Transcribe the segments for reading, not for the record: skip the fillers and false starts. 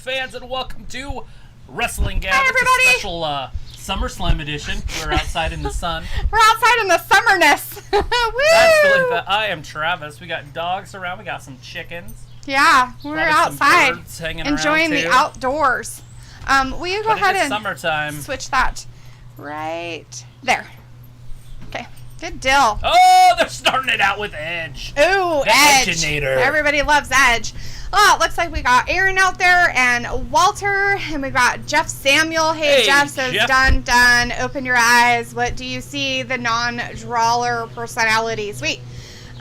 fans, and welcome to Wrestling Gab. Hi, everybody. It's a special SummerSlam edition. We're outside in the sun. We're outside in the summerness. Woo! That's Dalethea. I am Travis. We got dogs around. We got some chickens. Yeah, we're outside enjoying the outdoors. Will you go ahead and summertime. Switch that right there? Okay, good deal. Oh, they're starting it out with Edge. Ooh, the Edge. Edgeinator. Everybody loves Edge. Oh, it looks like we got Aaron out there and Walter, and we got Jeff Samuel. Hey Jeff says, Jeff. done. Open your eyes. What do you see? The non-drawler personality. Sweet.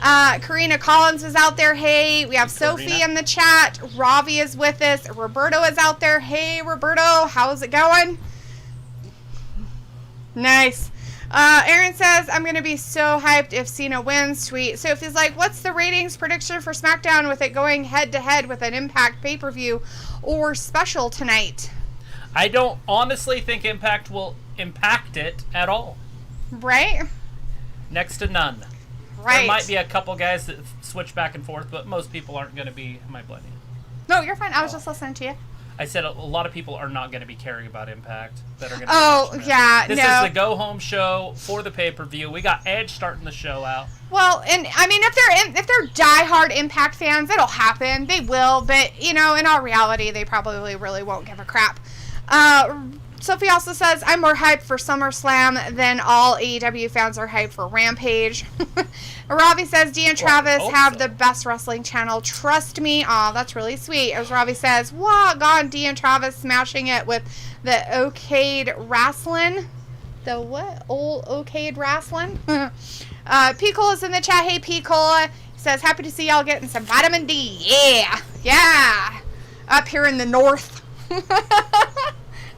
Karina Collins is out there. Hey, we have Sophie in the chat. Ravi is with us. Roberto is out there. Hey, Roberto, how's it going? Nice. Aaron says, I'm going to be so hyped if Cena wins. Sweet. Sophie's like, what's the ratings prediction for SmackDown with it going head-to-head with an Impact pay-per-view or special tonight? I don't honestly think Impact will impact it at all. Right? Next to none. Right. There might be a couple guys that switch back and forth, but most people aren't going to be... Am I blending? No, you're fine. I was just listening to you. I said a lot of people are not going to be caring about Impact. That are going to yeah, This is the go-home show for the pay-per-view. We got Edge starting the show out. Well, and I mean, if they're diehard Impact fans, it'll happen. They will, but in all reality, they probably really won't give a crap. Sophie also says, I'm more hyped for SummerSlam than all AEW fans are hyped for Rampage. Ravi says, Dee and Travis have the best wrestling channel. Trust me. Aw, that's really sweet. As Ravi says, wow, God, Dee and Travis smashing it with the okayed wrestling. The what? Old okayed wrestling? P. Cola's in the chat. Hey, P. Cola. He says, happy to see y'all getting some vitamin D. Yeah. Yeah. Up here in the north.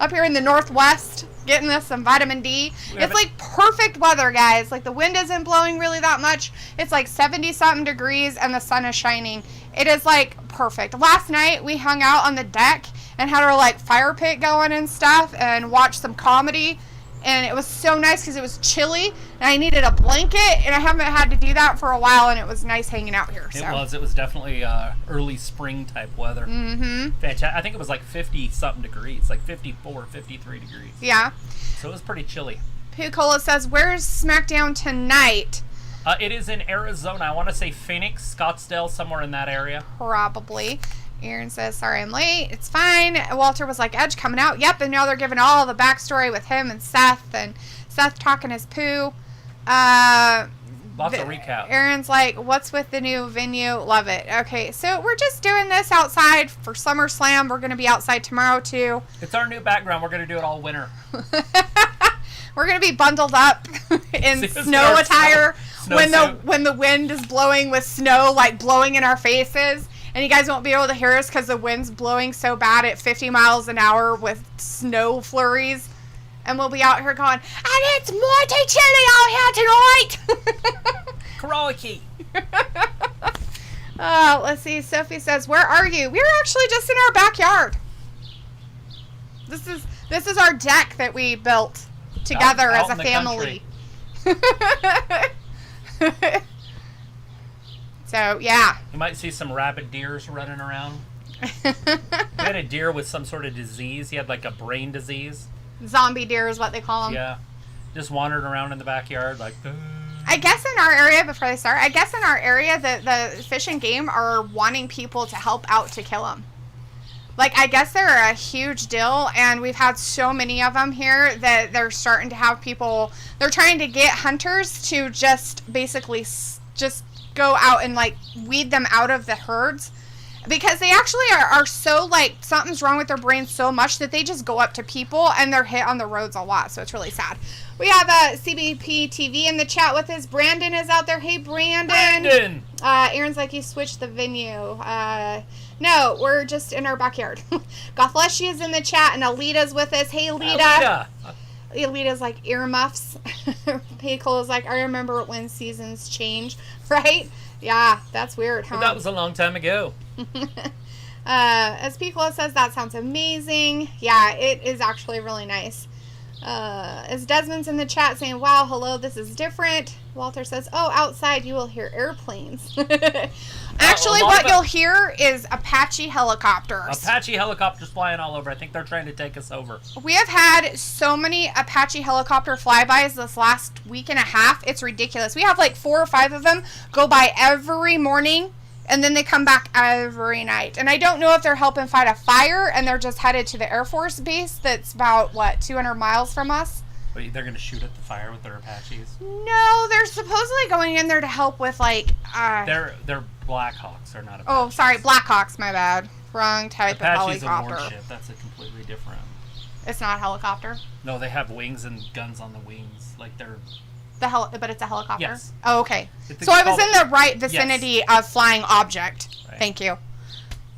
Up here in the northwest, getting us some vitamin D. It's like perfect weather, guys. Like the wind isn't blowing really that much. It's like 70-something degrees and the sun is shining. It is like perfect. Last night we hung out on the deck and had our like fire pit going and stuff and watched some comedy. And it was so nice because it was chilly and I needed a blanket and I haven't had to do that for a while and it was nice hanging out here. So. It was definitely early spring type weather. Mm-hmm. I think it was like 50-something degrees, like 54, 53 degrees. Yeah. So it was pretty chilly. Pucola says, where's SmackDown tonight? It is in Arizona. I want to say Phoenix, Scottsdale, somewhere in that area. Probably. Aaron says, sorry I'm late. It's fine. Walter was like, Edge coming out. Yep, and now they're giving all the backstory with him and Seth talking his poo. Lots of recap. Aaron's like, what's with the new venue? Love it. Okay, so we're just doing this outside for SummerSlam. We're going to be outside tomorrow, too. It's our new background. We're going to do it all winter. We're going to be bundled up in snow attire when the wind is blowing with snow, like blowing in our faces. And you guys won't be able to hear us because the wind's blowing so bad at 50 miles an hour with snow flurries. And we'll be out here going, and it's mighty chilly out here tonight. Crikey. Let's see. Sophie says, where are you? We're actually just in our backyard. This is our deck that we built together as a family. So, yeah. You might see some rabid deers running around. We had a deer with some sort of disease. He had like a brain disease. Zombie deer is what they call them. Yeah. Just wandering around in the backyard like... I guess in our area, before they start, the Fish and Game are wanting people to help out to kill them. Like, I guess they're a huge deal, and we've had so many of them here that they're starting to have people... They're trying to get hunters to just basically just go out and, like, weed them out of the herds. Because they actually are so, like, something's wrong with their brains so much that they just go up to people and they're hit on the roads a lot. So it's really sad. We have CBP TV in the chat with us. Brandon is out there. Hey, Brandon. Aaron's like, you switched the venue. No, we're just in our backyard. Gothleshi is in the chat and Alita's with us. Hey, Alita. Alita's like earmuffs. Pickle is like, I remember when seasons change, right? Yeah, that's weird, huh? But that was a long time ago. As Piccolo says, that sounds amazing. Yeah, it is actually really nice. As Desmond's in the chat saying, wow, hello, this is different. Walter says, oh, outside you will hear airplanes. Actually, what you'll hear is Apache helicopters. Apache helicopters flying all over. I think they're trying to take us over. We have had so many Apache helicopter flybys this last week and a half. It's ridiculous. We have like 4 or 5 of them go by every morning, and then they come back every night. And I don't know if they're helping fight a fire, and they're just headed to the Air Force Base that's about, 200 miles from us. Wait, they're going to shoot at the fire with their Apaches? No, they're supposedly going in there to help with, They're Blackhawks, they're not Apaches. Oh, sorry, Blackhawks, my bad. Wrong type Apache's of helicopter. a warship. That's a completely different... It's not a helicopter? No, they have wings and guns on the wings. Like, they're... But it's a helicopter? Yes. Oh, okay. So I was in the right vicinity of flying object. Right. Thank you.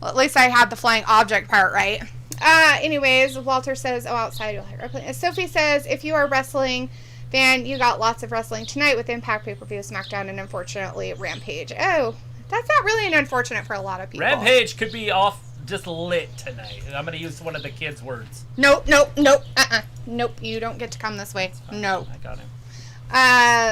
Well, at least I had the flying object part right. Anyways, Walter says, oh, outside you'll hear airplane. Sophie says, if you are a wrestling fan, you got lots of wrestling tonight with Impact pay-per-view, SmackDown, and unfortunately Rampage. Oh, that's not really an unfortunate for a lot of people. Rampage could be off just lit tonight. I'm going to use one of the kids' words. Nope. Nope, you don't get to come this way. No. I got him.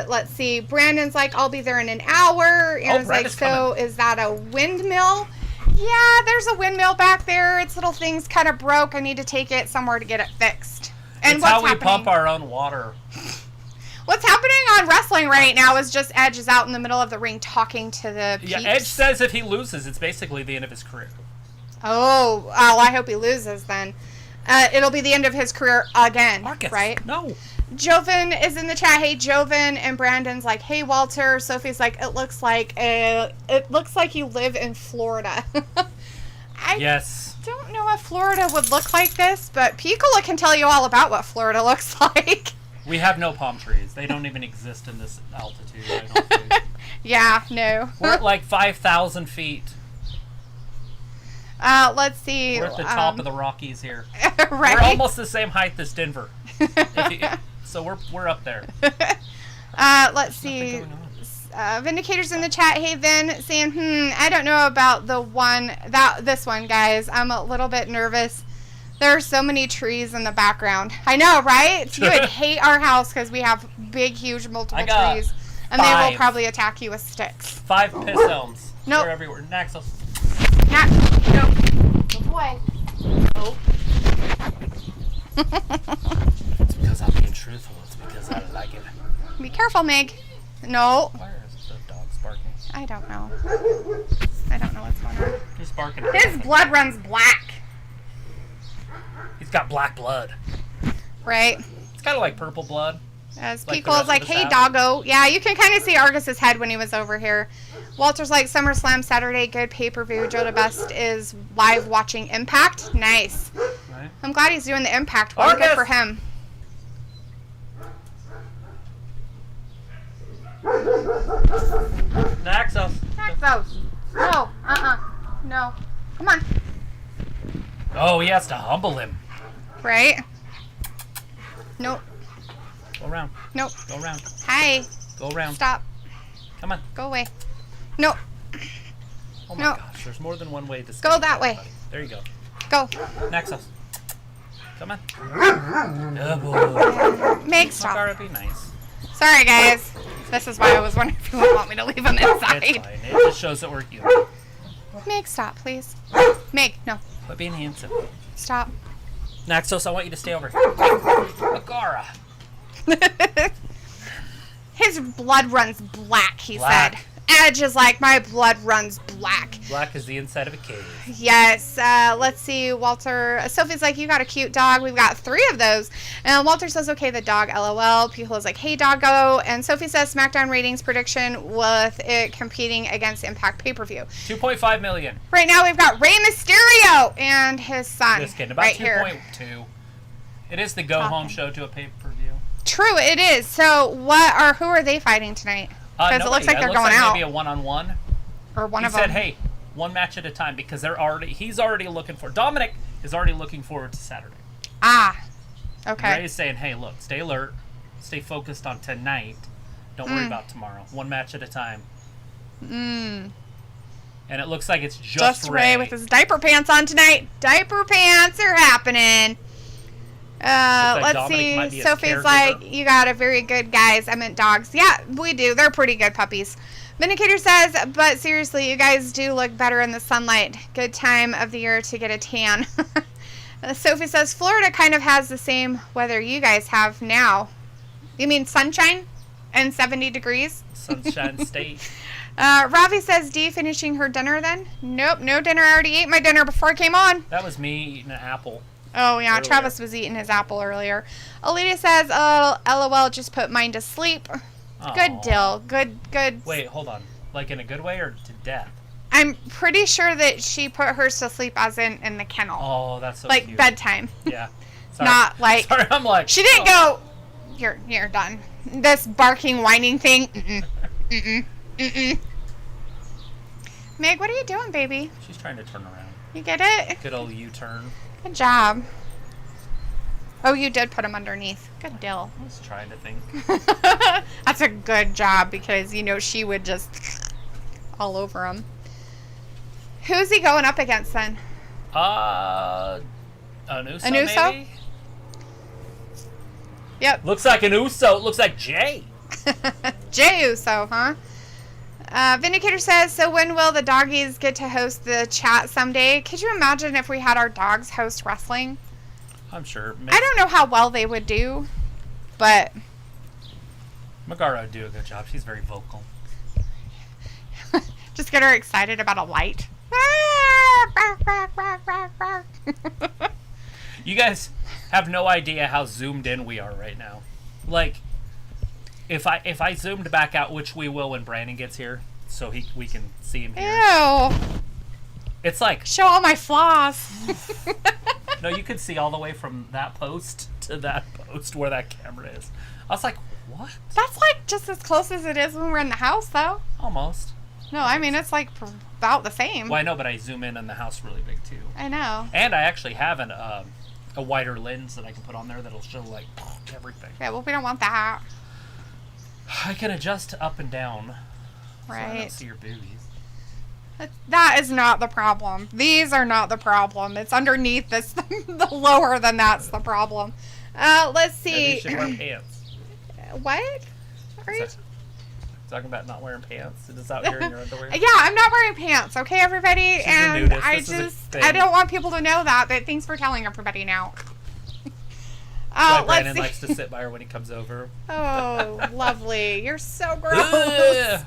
Let's see. Brandon's like, I'll be there in an hour. Aaron's like, so is that a windmill? Yeah, there's a windmill back there. Its little thing's kind of broke. I need to take it somewhere to get it fixed. And it's how we pump our own water. What's happening on wrestling right now is just Edge is out in the middle of the ring talking to the peeps. Yeah, Edge says if he loses, it's basically the end of his career. Oh, well, I hope he loses then. It'll be the end of his career again, Marcus, right? No. Joven is in the chat. Hey, Joven. And Brandon's like, hey, Walter. Sophie's like, it looks like you live in Florida. Yes. Don't know if Florida would look like this, but Piccola can tell you all about what Florida looks like. We have no palm trees. They don't even exist in this altitude, I don't think. Yeah, no. We're at like 5,000 feet. Let's see. We're at the top of the Rockies here. Right. We're almost the same height as Denver. So we're up there. Let's see. Vindicator's in the chat. Hey, Vin, saying, I don't know about this one, guys. I'm a little bit nervous. There are so many trees in the background. I know, right? You would hate our house because we have big, huge, multiple trees. And they will probably attack you with sticks. 5 piss elms. Nope. They're everywhere. Naxos. Nope. Good boy. Nope. It's because I'm being truthful. It's because I like it. Be careful, Meg. No. Why is the dog barking? I don't know. I don't know what's going on. He's barking. His blood runs black. He's got black blood. Right. It's kind of like purple blood. As Pico's like, hey, doggo. Yeah, you can kind of see Argus's head when he was over here. Walter's like, SummerSlam Saturday, good pay-per-view. Joe DeBest is live watching Impact. Nice. Right. I'm glad he's doing the Impact one. Good for him. Naxos. No. No. Come on. Oh, he has to humble him. Right? Nope. Go around. Nope. Go around. Hi. Go around. Stop. Come on. Go away. Nope. Oh my gosh, there's more than one way to go that way. Buddy. There you go. Go. Naxos. Come on. Oh, Meg, stop. Be nice. Sorry, guys. This is why I was wondering if you would want me to leave him inside. It's fine. It just shows that we're human. Meg, stop, please. Meg, no. Quit being handsome. Stop. Naxos, I want you to stay over here. Agara. His blood runs black, he said. Edge is like, my blood runs black. Black is the inside of a cave. Yes. Let's see, Walter. Sophie's like, you got a cute dog. We've got 3 of those. And Walter says, okay, the dog, LOL. Pihola's like, hey, doggo. And Sophie says, SmackDown ratings prediction with it competing against Impact pay-per-view. 2.5 million. Right now, we've got Rey Mysterio and his son. Just kidding. About 2.2. It is the go-home show to a pay-per-view. True, it is. So, who are they fighting tonight? Because it looks like they're going out. Maybe a one-on-one. Or one of them. He said, hey, one match at a time, because he's already looking for, Dominic is already looking forward to Saturday. Ah, okay. Ray's saying, hey, look, stay alert, stay focused on tonight, don't worry about tomorrow. One match at a time. And it looks like it's just Ray with his diaper pants on tonight. Diaper pants are happening. Let's Dominic might see. be his Sophie's caregiver. like, you got a very good guys. I meant dogs. Yeah, we do. They're pretty good puppies. Vindicator says, but seriously, you guys do look better in the sunlight. Good time of the year to get a tan. Sophie says, Florida kind of has the same weather you guys have now. You mean sunshine and 70 degrees? Sunshine State. Ravi says, Dee finishing her dinner then? Nope, no dinner. I already ate my dinner before I came on. That was me eating an apple. Oh, yeah, earlier. Travis was eating his apple earlier. Alita says, oh, LOL, just put mine to sleep. Aww. Good, Dill. Good. Wait, hold on. Like in a good way or to death? I'm pretty sure that she put hers to sleep as in the kennel. Oh, that's so like cute. bedtime. Yeah. Sorry. Not like... Sorry, I'm like... She didn't go, you're done. This barking, whining thing. Meg, what are you doing, baby? She's trying to turn around. You get it? Good old U-turn. Good job. Oh, you did put him underneath. Good deal. I was trying to think. That's a good job because, she would just all over him. Who's he going up against then? An Uso, An Uso? maybe? Yep. Looks like an Uso. It looks like Jay. Jey Uso, huh? Vindicator says, so when will the doggies get to host the chat someday? Could you imagine if we had our dogs host wrestling? I'm sure. I don't know how well they would do, but... Megara would do a good job. She's very vocal. Just get her excited about a light. You guys have no idea how zoomed in we are right now. Like, if I zoomed back out, which we will when Brandon gets here, so we can see him here. Ew. It's like... Show all my flaws. No, you could see all the way from that post to that post where that camera is. I was like, what? That's like just as close as it is when we're in the house, though. Almost. No, I mean, it's like about the same. Well, I know, but I zoom in on the house really big, too. I know. And I actually have a wider lens that I can put on there that'll show, like, everything. Yeah, well, we don't want that. I can adjust up and down. So I Right. don't see your boobies. That is not the problem. These are not the problem. It's underneath this. The lower than that's the problem. Let's Maybe see. you should wear pants. What? Are you... Talking about not wearing pants. It is out here in your underwear. Yeah, I'm not wearing pants, okay, everybody? She's a and nudist. I This is a just, thing. I don't want people to know that, but thanks for telling everybody now. That's why Let's Brandon see. likes to sit by her when he comes over. Oh, lovely. You're so gross. Ugh.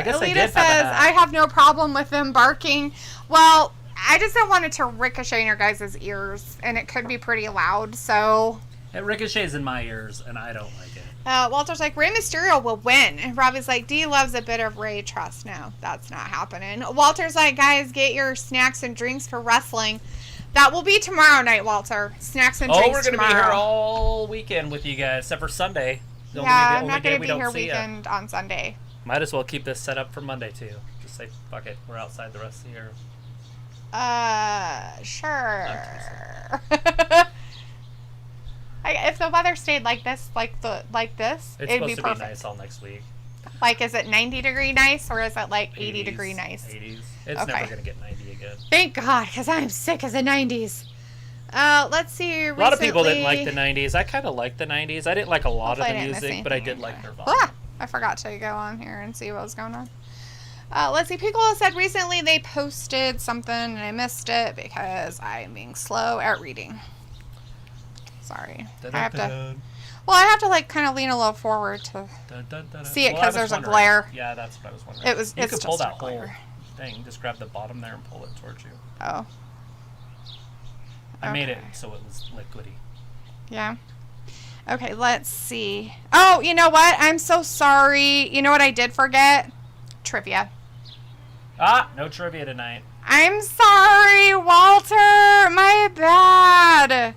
guess I Alita did have a says, hat. I have no problem with them barking. Well, I just don't want it to ricochet in your guys' ears, and it could be pretty loud, so... It ricochets in my ears, and I don't like it. Walter's like, Rey Mysterio will win. And Robbie's like, Dee loves a bit of Rey trust. No, that's not happening. Walter's like, guys, get your snacks and drinks for wrestling. That will be tomorrow night, Walter. Snacks and drinks we're going to be tomorrow. here all weekend with you guys, except for Sunday. The Yeah, only I'm not day going to we be don't here see ya. weekend on Sunday. Might as well keep this set up for Monday, too. Just say, fuck it, we're outside the rest of the year. Sure. If the weather stayed like this, It's it'd supposed be to perfect. be nice all next week. Like, is it 90-degree nice or is it like 80-degree nice? 80s. It's Okay. never going to get 90 again. Thank God, because I'm sick of the 90s. Let's see. A lot of people didn't like the 90s. I kind of liked the 90s. I didn't like a lot of Hopefully the I didn't miss music, but I anything did like anyway. Nirvana. I forgot to go on here and see what was going on. Let's see. Piccolo said recently they posted something and I missed it because I'm being slow at reading. Sorry. I have to. Well, I have to like kind of lean a little forward to see it because there's a glare. Yeah, that's what I was wondering. You You could pull just a that whole glare. thing. Just grab the bottom there and pull it towards you. Oh. I made it Okay. so it was liquidy. Yeah. Okay, let's see. Oh, you know what? I'm so sorry. You know what I did forget? Trivia. No trivia tonight. I'm sorry, Walter. My bad.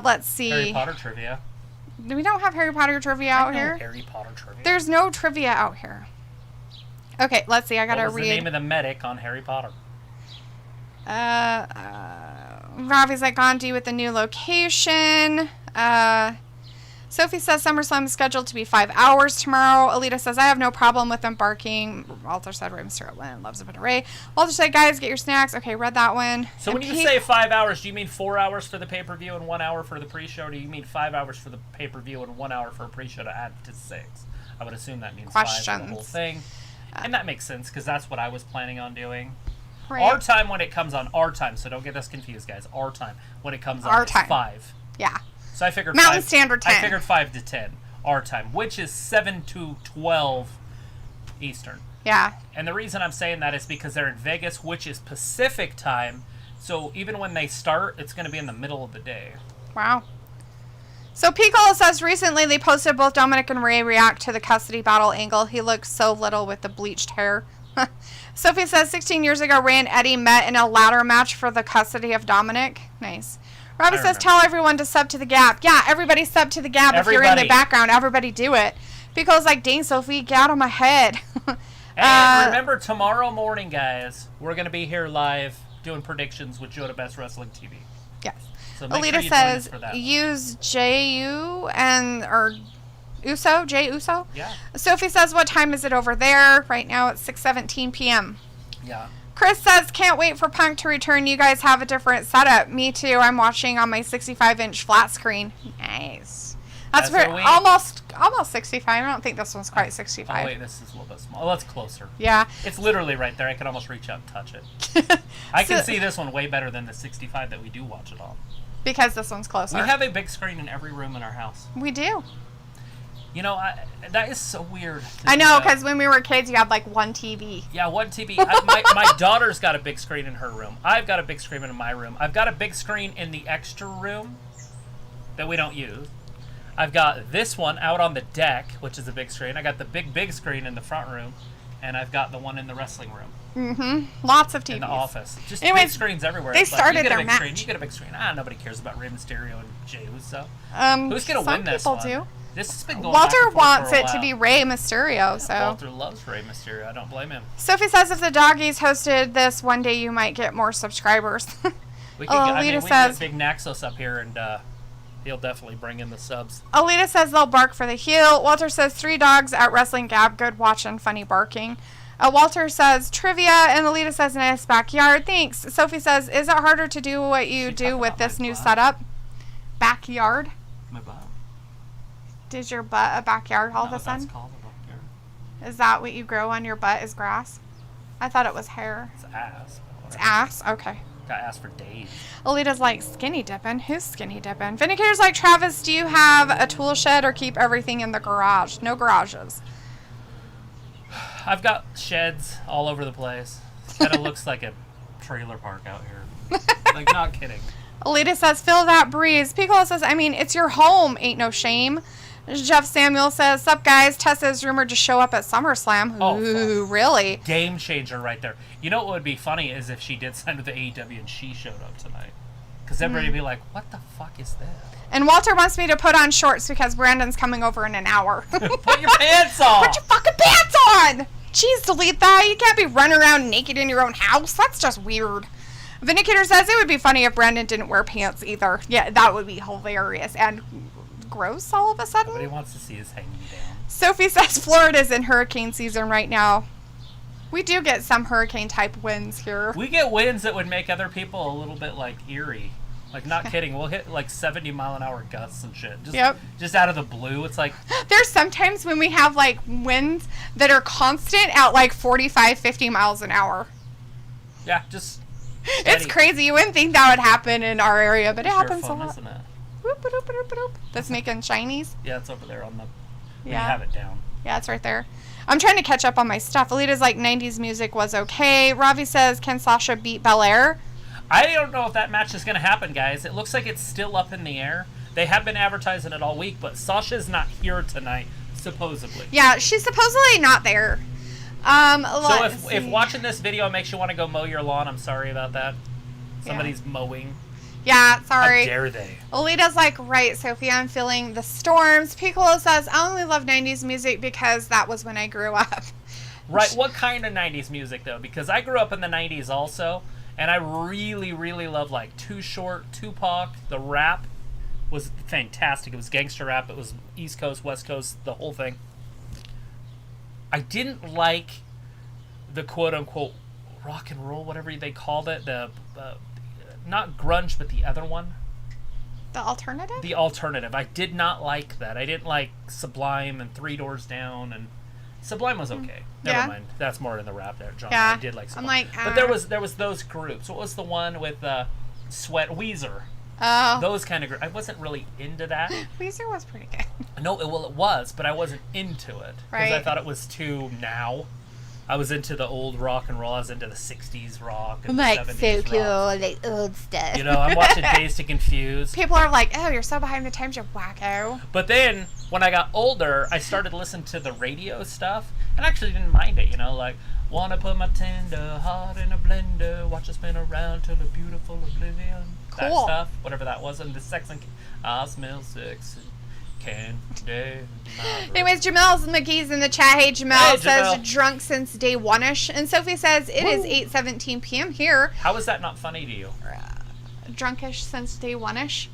Let's see. Harry Potter trivia. We don't have Harry Potter trivia I out know here. Harry Potter trivia. There's no trivia out here. Okay, let's see. I gotta what was read. the name of the medic on Harry Potter? Ravi's like, Gandhi with the new location. Sophie says SummerSlam is scheduled to be 5 hours tomorrow. Alita says, I have no problem with them barking. Walter said, Rey Mysterio win. Loves a bit of Rey. Walter said, guys, get your snacks. Okay, read that one. So when you say 5 hours, do you mean 4 hours for the pay-per-view and 1 hour for the pre-show? Or do you mean 5 hours for the pay-per-view and 1 hour for a pre-show to add to 6? I would assume that means 5 for the whole thing. And that makes sense, because that's what I was planning on doing. Right. Our time when it comes on, our time, so don't get us confused, guys. Our time when it comes on is 5. Yeah. So I figured Mountain Standard 10. I figured 5 to 10, our time, which is 7 to 12 Eastern. Yeah. And the reason I'm saying that is because they're in Vegas, which is Pacific time. So even when they start, it's going to be in the middle of the day. Wow. So Piccolo says recently they posted both Dominic and Rey react to the custody battle angle. He looks so little with the bleached hair. Sophie says 16 years ago, Rey and Eddie met in a ladder match for the custody of Dominic. Nice. Robbie says, tell everyone to sub to the Gap. Yeah, everybody sub to the Gap. If you're in the background, everybody do it. Piccolo's like, dang, Sophie, get out of my head. And remember, tomorrow morning, guys, we're going to be here live doing predictions with Joe to Best Wrestling TV. Yes. So Alita says, use J-U or Uso, Jay Uso. Yeah. Sophie says, what time is it over there? Right now it's 6:17 p.m. Yeah. Chris says, can't wait for Punk to return. You guys have a different setup. Me too. I'm watching on my 65-inch flat screen. Nice. That's almost 65. I don't think this one's quite 65. Oh, wait, this is a little bit small. Oh, that's closer. Yeah. It's literally right there. I can almost reach out and touch it. I can see this one way better than the 65 that we do watch it on. Because this one's closer. We have a big screen in every room in our house. We do. You know, that is so weird. I know, because when we were kids, you had like one TV. Yeah, one TV. My daughter's got a big screen in her room. I've got a big screen in my room. I've got a big screen in the extra room that we don't use. I've got this one out on the deck, which is a big screen. I got the big screen in the front room, and I've got the one in the wrestling room. Mm-hmm. Lots of TVs. In the office. Just anyways, big screens everywhere. They started their match. Screen. You get a big screen. Nobody cares about Rey Mysterio and Jey Uso. Who's going to win this one? Some people do. This has been going Walter wants it to be Rey Mysterio, so. Walter loves Rey Mysterio. I don't blame him. Sophie says if the doggies hosted this one day, you might get more subscribers. We can get Big Naxos up here, and he'll definitely bring in the subs. Alita says they'll bark for the heel. Walter says 3 dogs at Wrestling Gab. Good watching, funny barking. Walter says trivia, and Alita says nice backyard. Thanks. Sophie says, is it harder to do what you do with this new setup? Backyard? My butt. Is your butt a backyard all of a sudden? That's called a backyard. Is that what you grow on your butt is grass? I thought it was hair. It's ass. It's ass? Okay. Got ass for days. Alita's like, skinny dipping? Who's skinny dipping? Vindicator's like, Travis, do you have a tool shed or keep everything in the garage? No garages. I've got sheds all over the place. It kind of looks like a trailer park out here. Like, not kidding. Alita says, feel that breeze. Piccolo says, I mean, it's your home. Ain't no shame. Jeff Samuel says, sup guys, Tessa is rumored to show up at SummerSlam. Ooh, really? Game changer right there. You know what would be funny is if she did sign with the AEW and she showed up tonight. Because everybody would be like, what the fuck is this? And Walter wants me to put on shorts because Brandon's coming over in an hour. Put your pants on! Put your fucking pants on! Jeez, delete that. You can't be running around naked in your own house. That's just weird. Vindicator says it would be funny if Brandon didn't wear pants either. Yeah, that would be hilarious. And gross all of a sudden. Nobody wants to see us hanging down. Sophie says Florida's in hurricane season right now. We do get some hurricane-type winds here. We get winds that would make other people a little bit, like, eerie. Like, not kidding. We'll hit, like, 70-mile-an-hour gusts and shit. Just out of the blue. It's like... There's sometimes when we have, like, winds that are constant at, like, 45, 50 miles an hour. Yeah, just... steady. It's crazy. You wouldn't think that would happen in our area, but it happens fun, a lot. Isn't it? Whoop, whoop, whoop, whoop. That's making shinies. Yeah, it's over there on the... You have it down. Yeah, it's right there. I'm trying to catch up on my stuff. Alita's like, 90s music was okay. Ravi says, can Sasha beat Belair? I don't know if that match is going to happen, guys. It looks like it's still up in the air. They have been advertising it all week, but Sasha's not here tonight, supposedly. Yeah, she's supposedly not there. So if watching this video makes you want to go mow your lawn, I'm sorry about that. Somebody's mowing. Yeah, sorry. How dare they? Alita's like, right, Sophie, I'm feeling the storms. Piccolo says, I only love 90s music because that was when I grew up. Right, what kind of 90s music, though? Because I grew up in the 90s also, and I really, really love, like, Too Short, Tupac, the rap. was fantastic. It was gangster rap. It was East Coast, West Coast, the whole thing. I didn't like the quote-unquote rock and roll, whatever they called it. The not grunge, but the other one. The alternative? The alternative. I did not like that. I didn't like Sublime and Three Doors Down, and Sublime was okay. Never mind. That's more in the rap there, John. Yeah. I did like Sublime. I'm like, But there was those groups. What was the one with Sweat Weezer? Oh. Those kind of groups. I wasn't really into that. Weezer was pretty good. No, it was, but I wasn't into it. Because I Right. thought it was too now. I was into the old rock and roll. I was into the 60s rock and Like, the 70s so rock. cool, like old stuff. You know, I'm watching Dazed and Confused. People are like, oh, you're so behind the times, you wacko. But then, when I got older, I started listening to the radio stuff, and I actually didn't mind it, you know, like, wanna put my tender heart in a blender, watch it spin around till a beautiful oblivion. That Cool. stuff, whatever that was, and the sex and I smell sex and candy. Anyways, Jamel McGee's in the chat. Hey, Jamel Hey, says Jamel. drunk since day one-ish. And Sophie says it is 8:17 p.m. here. How is that not funny to you? Drunkish since day one-ish.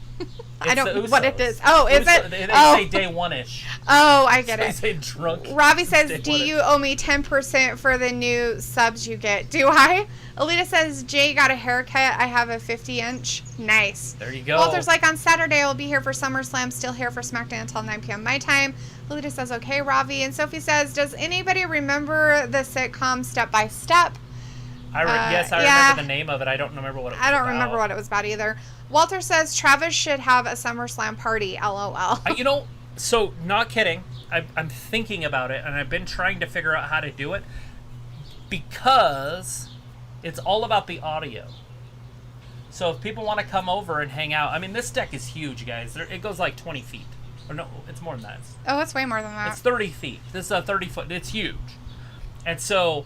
I It's don't the know what it Usos. is. Oh, is Uso- it? They Oh. say day one-ish. Oh, I get They it. say drunk. Robbie says, day do one-ish. you owe me 10% for the new subs you get? Do I? Alita says, Jay got a haircut. I have a 50-inch. Nice. There you go. Walter's like, on Saturday, I'll be here for SummerSlam, still here for SmackDown until 9 p.m. my time. Alita says, okay, Robbie. And Sophie says, does anybody remember the sitcom Step by Step? Yes, I yeah. remember the name of it. I don't remember what it was I don't about. remember what it was about either. Walter says, Travis should have a SummerSlam party. LOL. You know, so not kidding. I'm thinking about it, and I've been trying to figure out how to do it because it's all about the audio. So if people want to come over and hang out, I mean, this deck is huge, guys. It goes like 20 feet. Or no, it's more than that. Oh, it's way more than that. It's 30 feet. This is a 30-foot. It's huge. And so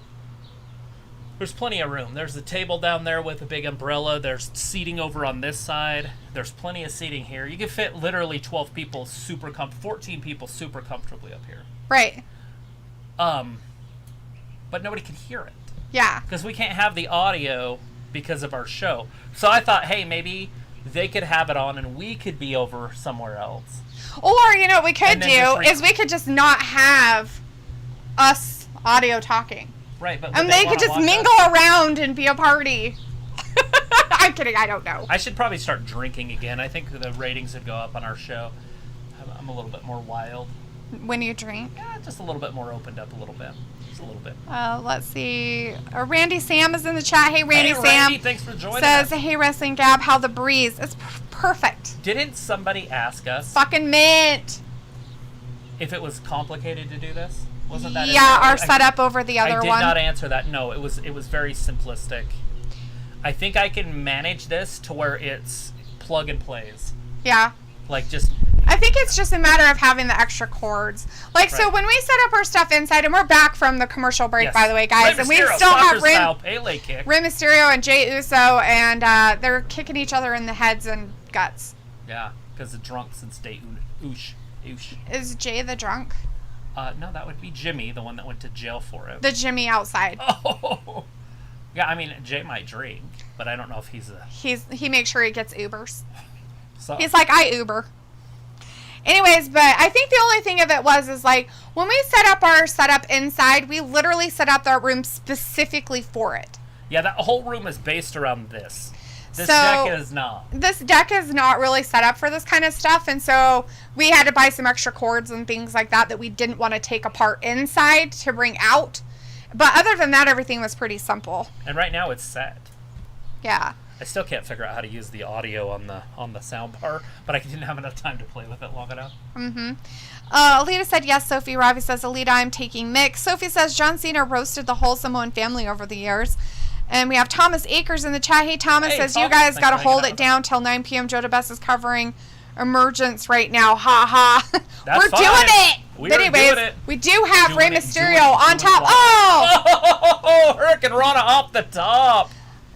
there's plenty of room. There's a table down there with a big umbrella. There's seating over on this side. There's plenty of seating here. You can fit literally 12 people 14 people super comfortably up here. Right. But nobody can hear it. Yeah. Because we can't have the audio because of our show. So I thought, hey, maybe they could have it on and we could be over somewhere else. Or, you know what we could And then do just is we could just not have us audio talking. Right, but And would they could wanna just watch us? mingle around and be a party. I'm kidding. I don't know. I should probably start drinking again. I think the ratings would go up on our show. I'm a little bit more wild. When you drink. Yeah, just a little bit more opened up a little bit. Just a little bit. Let's see. Randy Sam is in the chat. Hey, Randy Hey, Sam. Randy, thanks for joining says, us. hey, Wrestling Gab, how the breeze? It's perfect. Didn't somebody ask us Fucking mint. if it was complicated to do this? Wasn't that Yeah, our I setup over the other I did one. not answer that. No, it was very simplistic. I think I can manage this to where it's plug and plays. Yeah. Like just I think it's just a matter of having the extra cords. Like, so Right. when we set up our stuff inside, and we're back from the commercial break, yes. by the way, guys, Rey and we Mysterio, still have soccer style Pele kick. Rey Mysterio and Jey Uso, and they're kicking each other in the heads and guts. Yeah, because the drunk since day oosh. Is Jay the drunk? No, that would be Jimmy, the one that went to jail for it. The Jimmy outside. Oh, yeah. I mean, Jay might drink, but I don't know if he's a. He makes sure he gets Ubers. So. He's like, I Uber. Anyways, but I think the only thing of it is like, when we set up our setup inside, we literally set up our room specifically for it. Yeah, that whole room is based around this. This So- deck is not. This deck is not really set up for this kind of stuff, and so we had to buy some extra cords and things like that we didn't want to take apart inside to bring out. But other than that, everything was pretty simple. And right now it's set. Yeah. I still can't figure out how to use the audio on the sound bar, but I didn't have enough time to play with it long enough. Mm-hmm. Alita said yes, Sophie. Ravi says, Alita, I'm taking Mick. Sophie says, John Cena roasted the whole Samoan family over the years. And we have Thomas Akers in the chat. Hey, Thomas Hey, says, Thomas, you guys thanks got to for hanging hold out it with down till 9 p.m. Joe DeBest is covering Emergence right now. Ha ha. That's We're fine. doing it. We But are anyways, doing it. we do have Doing Rey it, Mysterio doing it, on doing top. it. Oh! Hurricane Rana off the top.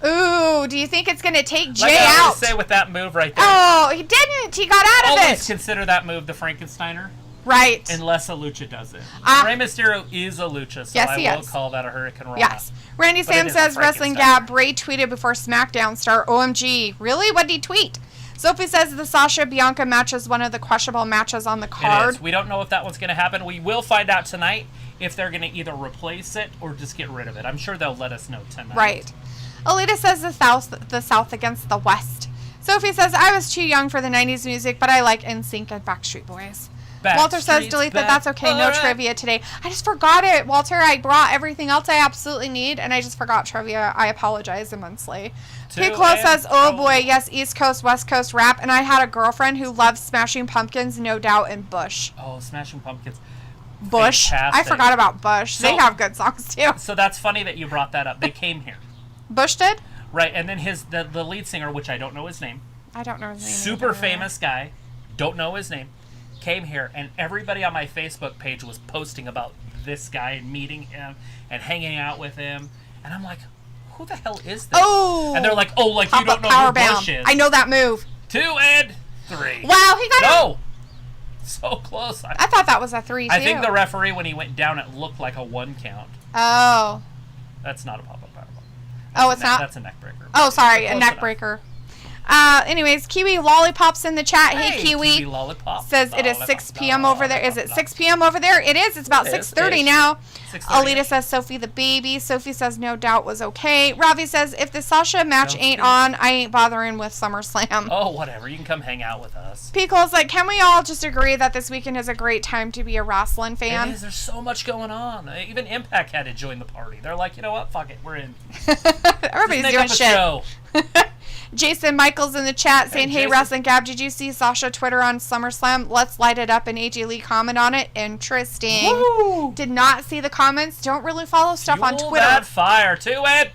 Ooh, do you think it's going to take Like Jay I out? always say with that move right there. Oh, he didn't. He got out of Always it. consider that move the Frankensteiner, Right. unless a lucha does it. Ah. Rey Mysterio is a lucha, so Yes, I he will is. call that a Hurricane Rana. Yes. Randy But Sam it is says, a Wrestling Frankenstein. Gab, Bray tweeted before SmackDown start. OMG. Really? What did he tweet? Sophie says the Sasha-Bianca match is one of the questionable matches on the card. It is. We don't know if that one's going to happen. We will find out tonight if they're going to either replace it or just get rid of it. I'm sure they'll let us know tonight. Right. Alita says the South against the West. Sophie says, I was too young for the 90s music, but I like NSYNC and Backstreet Boys. Walter says, delete that. That's okay. No trivia today. I just forgot it, Walter. I brought everything else I absolutely need, and I just forgot trivia. I apologize immensely. Piccolo says, oh boy, yes, East Coast, West Coast rap, and I had a girlfriend who loved Smashing Pumpkins, No Doubt, and Bush. Oh, Smashing Pumpkins. Bush. Fantastic. I forgot about Bush. They have good songs, too. So that's funny that you brought that up. They came here. Bush did? Right, and then the lead singer, which I don't know his name. I don't know his name. Super famous guy. Don't know his name. Came here, and everybody on my Facebook page was posting about this guy and meeting him and hanging out with him. And I'm like, who the hell is this? Oh! And they're like, oh, like you don't know who Bush is. I know that move. 2 and 3. Wow, he got No! So close. I thought that was a 3, too. I think the referee, when he went down, it looked like a 1 count. Oh. That's not a pop-up powerbomb. Oh, it's not? That's a neck breaker. Oh, sorry, a neck breaker. Anyways, Kiwi Lollipops in the chat. Hey, Kiwi. Lollipop. Says it is 6 p.m. over there. Is it 6 p.m. over there? It is. It's about 6:30 now. 6:30. Alita says Sophie the baby. Sophie says No Doubt was okay. Ravi says if the Sasha match ain't on, I ain't bothering with SummerSlam. Oh, whatever. You can come hang out with us. Pico's like, can we all just agree that this weekend is a great time to be a wrestling fan? It is. There's so much going on. Even Impact had to join the party. They're like, you know what? Fuck it. We're in. Everybody's doing shit. Jason Michaels in the chat saying, hey, Wrestling Gab, did you see Sasha Twitter on SummerSlam? Let's light it up, and AJ Lee comment on it. Interesting. Woo! Did not see the comments. Don't really follow stuff on Twitter. That fire, too, and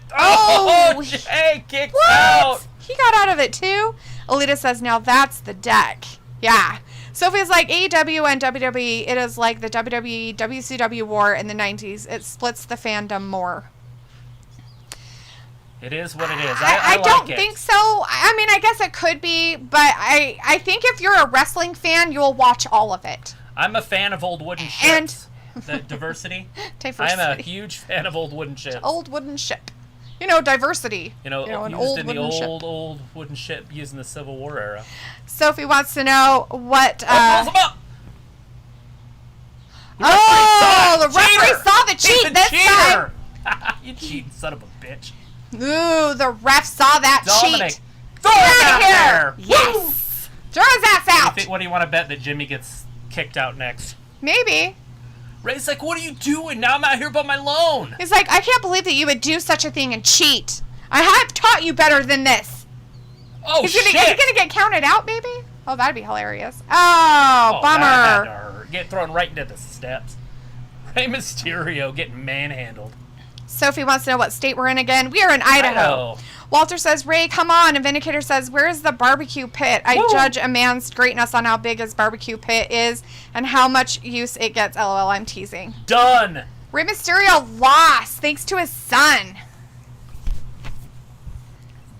Jay kicked what? out. He got out of it, too. Alita says, now that's the deck. Yeah. Sophie's like, AEW and WWE, it is like the WWE, WCW war in the 90s. It splits the fandom more. It is what it is. I don't think so. I mean, I guess it could be, but I think if you're a wrestling fan, you'll watch all of it. I'm a fan of old wooden ships. The diversity. I'm a huge fan of old wooden ships. Old wooden ship. You know, diversity. You know an used old in the old wooden ship used in the Civil War era. Sophie wants to know what... pulls him up! The referee saw the cheat this time! You cheating son of a bitch. Ooh, the ref saw that cheat. Throw him out there! Yes! Throw his ass out! What do you want to bet that Jimmy gets kicked out next? Maybe. Ray's like, what are you doing? Now I'm out here by my loan. He's like, I can't believe that you would do such a thing and cheat. I have taught you better than this. Oh, shit! Is he going to get counted out, maybe? Oh, that'd be hilarious. Oh, bummer. That had to hurt. Get thrown right into the steps. Rey Mysterio getting manhandled. Sophie wants to know what state we're in again. We are in Idaho. Walter says, Ray, come on. And Vindicator says, where's the barbecue pit? I judge a man's greatness on how big his barbecue pit is and how much use it gets. LOL, I'm teasing. Done. Rey Mysterio lost thanks to his son.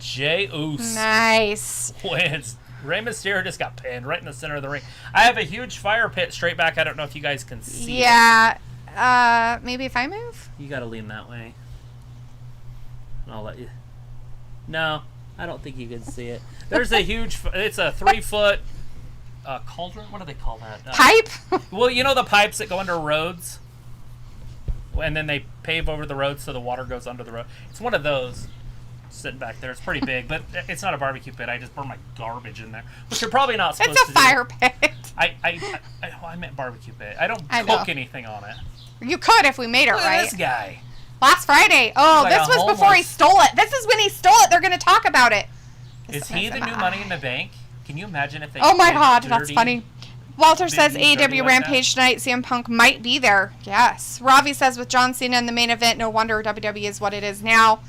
Jey Uso. Nice. Wins. Rey Mysterio just got pinned right in the center of the ring. I have a huge fire pit straight back. I don't know if you guys can see it. Yeah. Maybe if I move? You gotta lean that way. And I'll let you. No, I don't think you can see it. There's a huge, it's a 3-foot cauldron? What do they call that? Pipe? Well, you know the pipes that go under roads? And then they pave over the road so the water goes under the road. It's one of those sitting back there. It's pretty big, but it's not a barbecue pit. I just burn my garbage in there, which you're probably not supposed to do. It's a fire pit. I meant barbecue pit. I don't cook anything on it. You could if we made it Look right. at this guy. Last Friday. Oh, like this was before he stole it. This is when he stole it. They're going to talk about it. Is he the new Money in the Bank? Can you imagine if they... Oh my God, that's funny. Walter says dirty AEW like Rampage tonight. CM Punk might be there. Yes. Ravi says with John Cena in the main event, no wonder WWE is what it is now.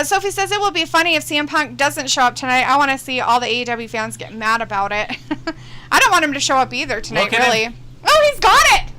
Sophie says it will be funny if CM Punk doesn't show up tonight. I want to see all the AEW fans get mad about it. I don't want him to show up either tonight, really. Oh, he's got it!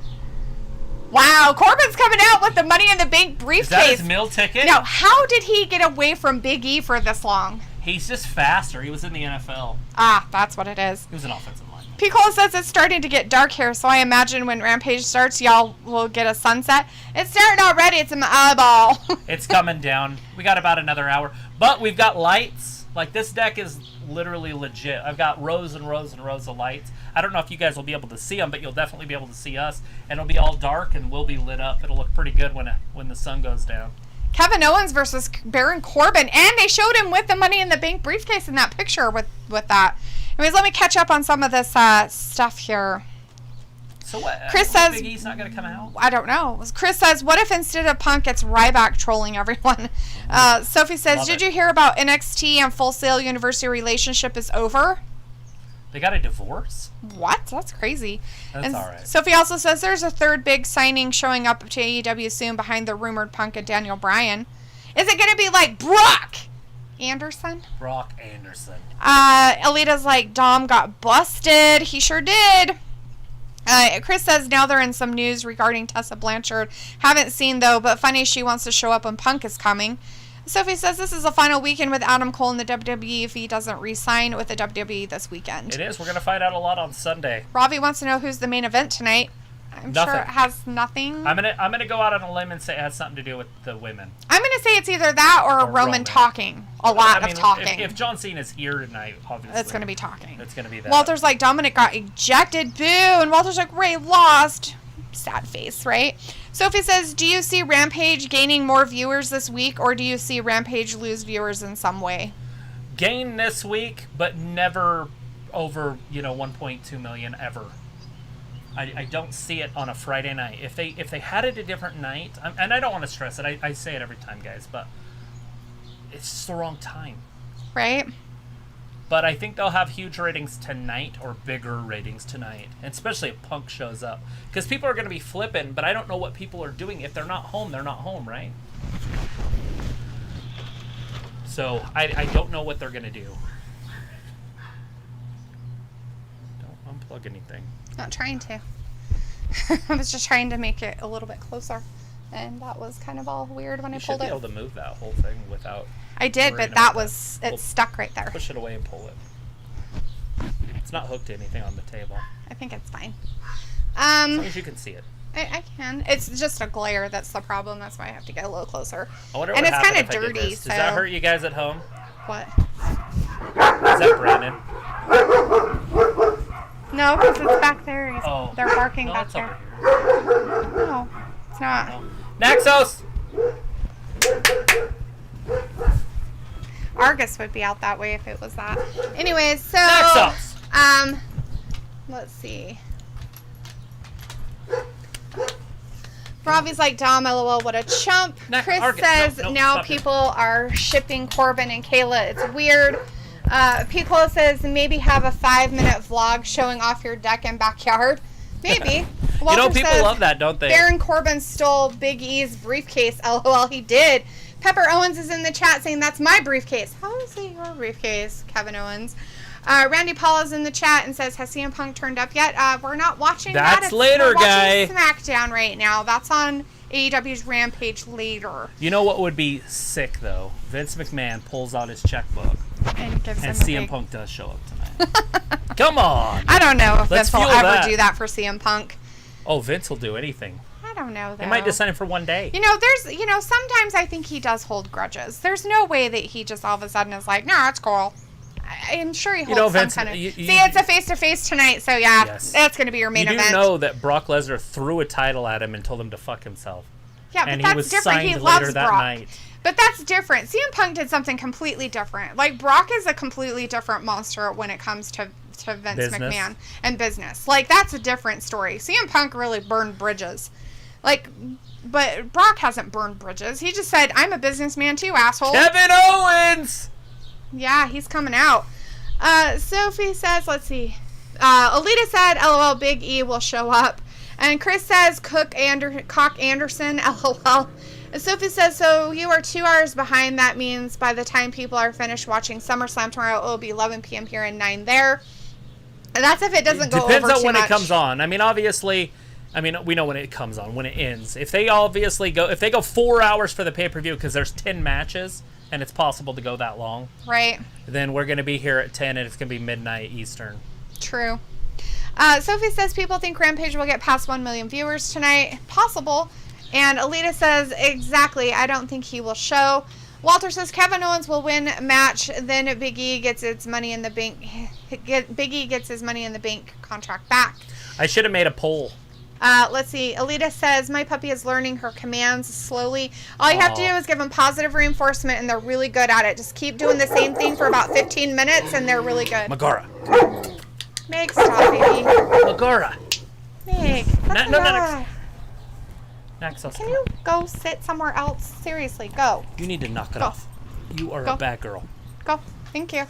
Wow, Corbin's coming out with the Money in the Bank briefcase. Is that his meal ticket? Now, how did he get away from Big E for this long? He's just faster. He was in the NFL. Ah, that's what it is. He was an offensive lineman. Piccolo says it's starting to get dark here, so I imagine when Rampage starts, y'all will get a sunset. It's starting already. It's in my eyeball. It's coming down. We got about another hour. But we've got lights. Like, this deck is literally legit. I've got rows and rows and rows of lights. I don't know if you guys will be able to see them, but you'll definitely be able to see us. And it'll be all dark, and we'll be lit up. It'll look pretty good when the sun goes down. Kevin Owens versus Baron Corbin, and they showed him with the Money in the Bank briefcase in that picture with that. Anyways, let me catch up on some of this stuff here. So what? Chris says Big E's not going to come out? I don't know. Chris says, what if instead of Punk, it's Ryback trolling everyone? Sophie says, did you hear about NXT and Full Sail University relationship is over? They got a divorce? What? That's crazy. That's all right. Sophie also says there's a third big signing showing up to AEW soon behind the rumored Punk and Daniel Bryan. Is it going to be like Brock Anderson? Brock Anderson. Alita's like, Dom got busted. He sure did. Chris says now they're in some news regarding Tessa Blanchard. Haven't seen, though, but funny she wants to show up when Punk is coming. Sophie says this is the final weekend with Adam Cole in the WWE if he doesn't re-sign with the WWE this weekend. It is. We're going to find out a lot on Sunday. Robbie wants to know who's the main event tonight. I'm Nothing. sure it has nothing. I'm gonna go out on a limb and say it has something to do with the women. I'm going to say it's either that or Roman talking. A lot of talking. If John Cena's here tonight, obviously. It's going to be talking. It's going to be that. Walter's like, Dominic got ejected. Boo. And Walter's like, Ray lost. Sad face, right? Sophie says, do you see Rampage gaining more viewers this week, or do you see Rampage lose viewers in some way? Gain this week, but never over, 1.2 million ever. I don't see it on a Friday night. If they had it a different night, and I don't want to stress it, I say it every time, guys, but it's just the wrong time. Right? But I think they'll have huge ratings tonight, or bigger ratings tonight, and especially if Punk shows up. Because people are going to be flipping, but I don't know what people are doing. If they're not home, they're not home, right? So I don't know what they're going to do. Don't unplug anything. Not trying to. I was just trying to make it a little bit closer. And that was kind of all weird when I pulled it. You should be able to move that whole thing without... I did, but that was... It's stuck right there. Push it away and pull it. It's not hooked to anything on the table. I think it's fine. As long as you can see it. I can. It's just a glare that's the problem. That's why I have to get a little closer. I wonder and what it's kind of if I did dirty, this. so... Does that hurt you guys at home? What? Is that Brandon? No, because it's back there. Oh. They're barking No, back it's there. over here. No, it's not. No. Naxos! Argus would be out that way if it was that. Anyways, so... Naxos! Let's see. Robbie's like, Dom, LOL, what a chump. Chris Argus, says no, now people are shipping Corbin and Kayla. It's weird. Piccolo says maybe have a 5-minute vlog showing off your deck and backyard. Maybe. Walter people says, love that, don't they? Baron Corbin stole Big E's briefcase. LOL, he did. Pepper Owens is in the chat saying that's my briefcase. How is it your briefcase, Kevin Owens? Randy Paula's in the chat and says, has CM Punk turned up yet? We're not watching that. That's later, we're guy. watching SmackDown right now. That's on AEW's Rampage later. You know what would be sick, though? Vince McMahon pulls out his checkbook. And gives him CM Punk does show up tonight. Come on. I don't know if Let's Vince will fuel ever that. do that for CM Punk. Oh, Vince will do anything. I don't know, though. He might just sign him for one day. Sometimes I think he does hold grudges. There's no way that he just all of a sudden is like, no, it's cool. I'm sure he holds Vince, some kind of... See, it's a face-to-face tonight, so yeah, Yes. that's going to be your main event. You do know that Brock Lesnar threw a title at him and told him to fuck himself. Yeah, but and that's he was different. signed He later loves that Brock. night. But that's different. CM Punk did something completely different. Like, Brock is a completely different monster when it comes to Vince McMahon and business. Like, that's a different story. CM Punk really burned bridges. Like, but Brock hasn't burned bridges. He just said, I'm a businessman too, asshole. Kevin Owens! Yeah, he's coming out. Sophie says, let's see. Alita said, LOL, Big E will show up. And Chris says, Cock Anderson, LOL. And Sophie says, so you are 2 hours behind. That means by the time people are finished watching SummerSlam tomorrow, it will be 11 p.m. here and 9 there. And that's if it doesn't go over too much. Depends on when it comes on. I mean, obviously, we know when it comes on, when it ends. If they go 4 hours for the pay-per-view because there's 10 matches and it's possible to go that long. Right. Then we're going to be here at 10 and it's going to be midnight Eastern. True. Sophie says people think Rampage will get past 1 million viewers tonight. Possible. And Alita says, exactly, I don't think he will show. Walter says Kevin Owens will win match, then Big E gets its money in the bank. Big E gets his money in the bank contract back. I should have made a poll. Let's see. Alita says, my puppy is learning her commands slowly. All you have to do is give them positive reinforcement, and they're really good at it. Just keep doing the same thing for about 15 minutes, and they're really good. Megara. Meg, stop, baby. Megara. Meg. No. Naxos. Can you go sit somewhere else? Seriously, go. You need to knock it Go. off. You are Go. a bad girl. Go. Thank you.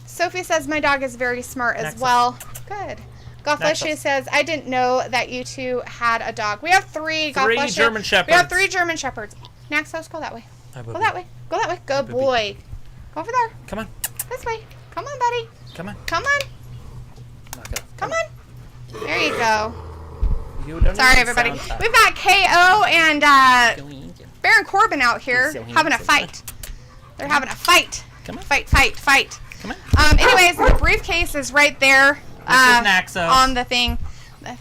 Sophie says, my dog is very smart as Naxos. well. Good. Goffleshy Naxos. says, I didn't know that you two had a dog. We have three. Three Goffleshy. German Shepherds. We have 3 German Shepherds. Naxos, go that way. Go that way. Go that way. Good boy. Go over there. Come on. This way. Come on, buddy. Come on. Come on. Knock it off. Come on. There you go. You don't Sorry, need everybody. sound time. We've got KO and Baron Corbin out here So having a handsome. fight. They're having a fight. Come on. Fight. Come on. Anyways, the briefcase is right there. This is Naxos. On the thing.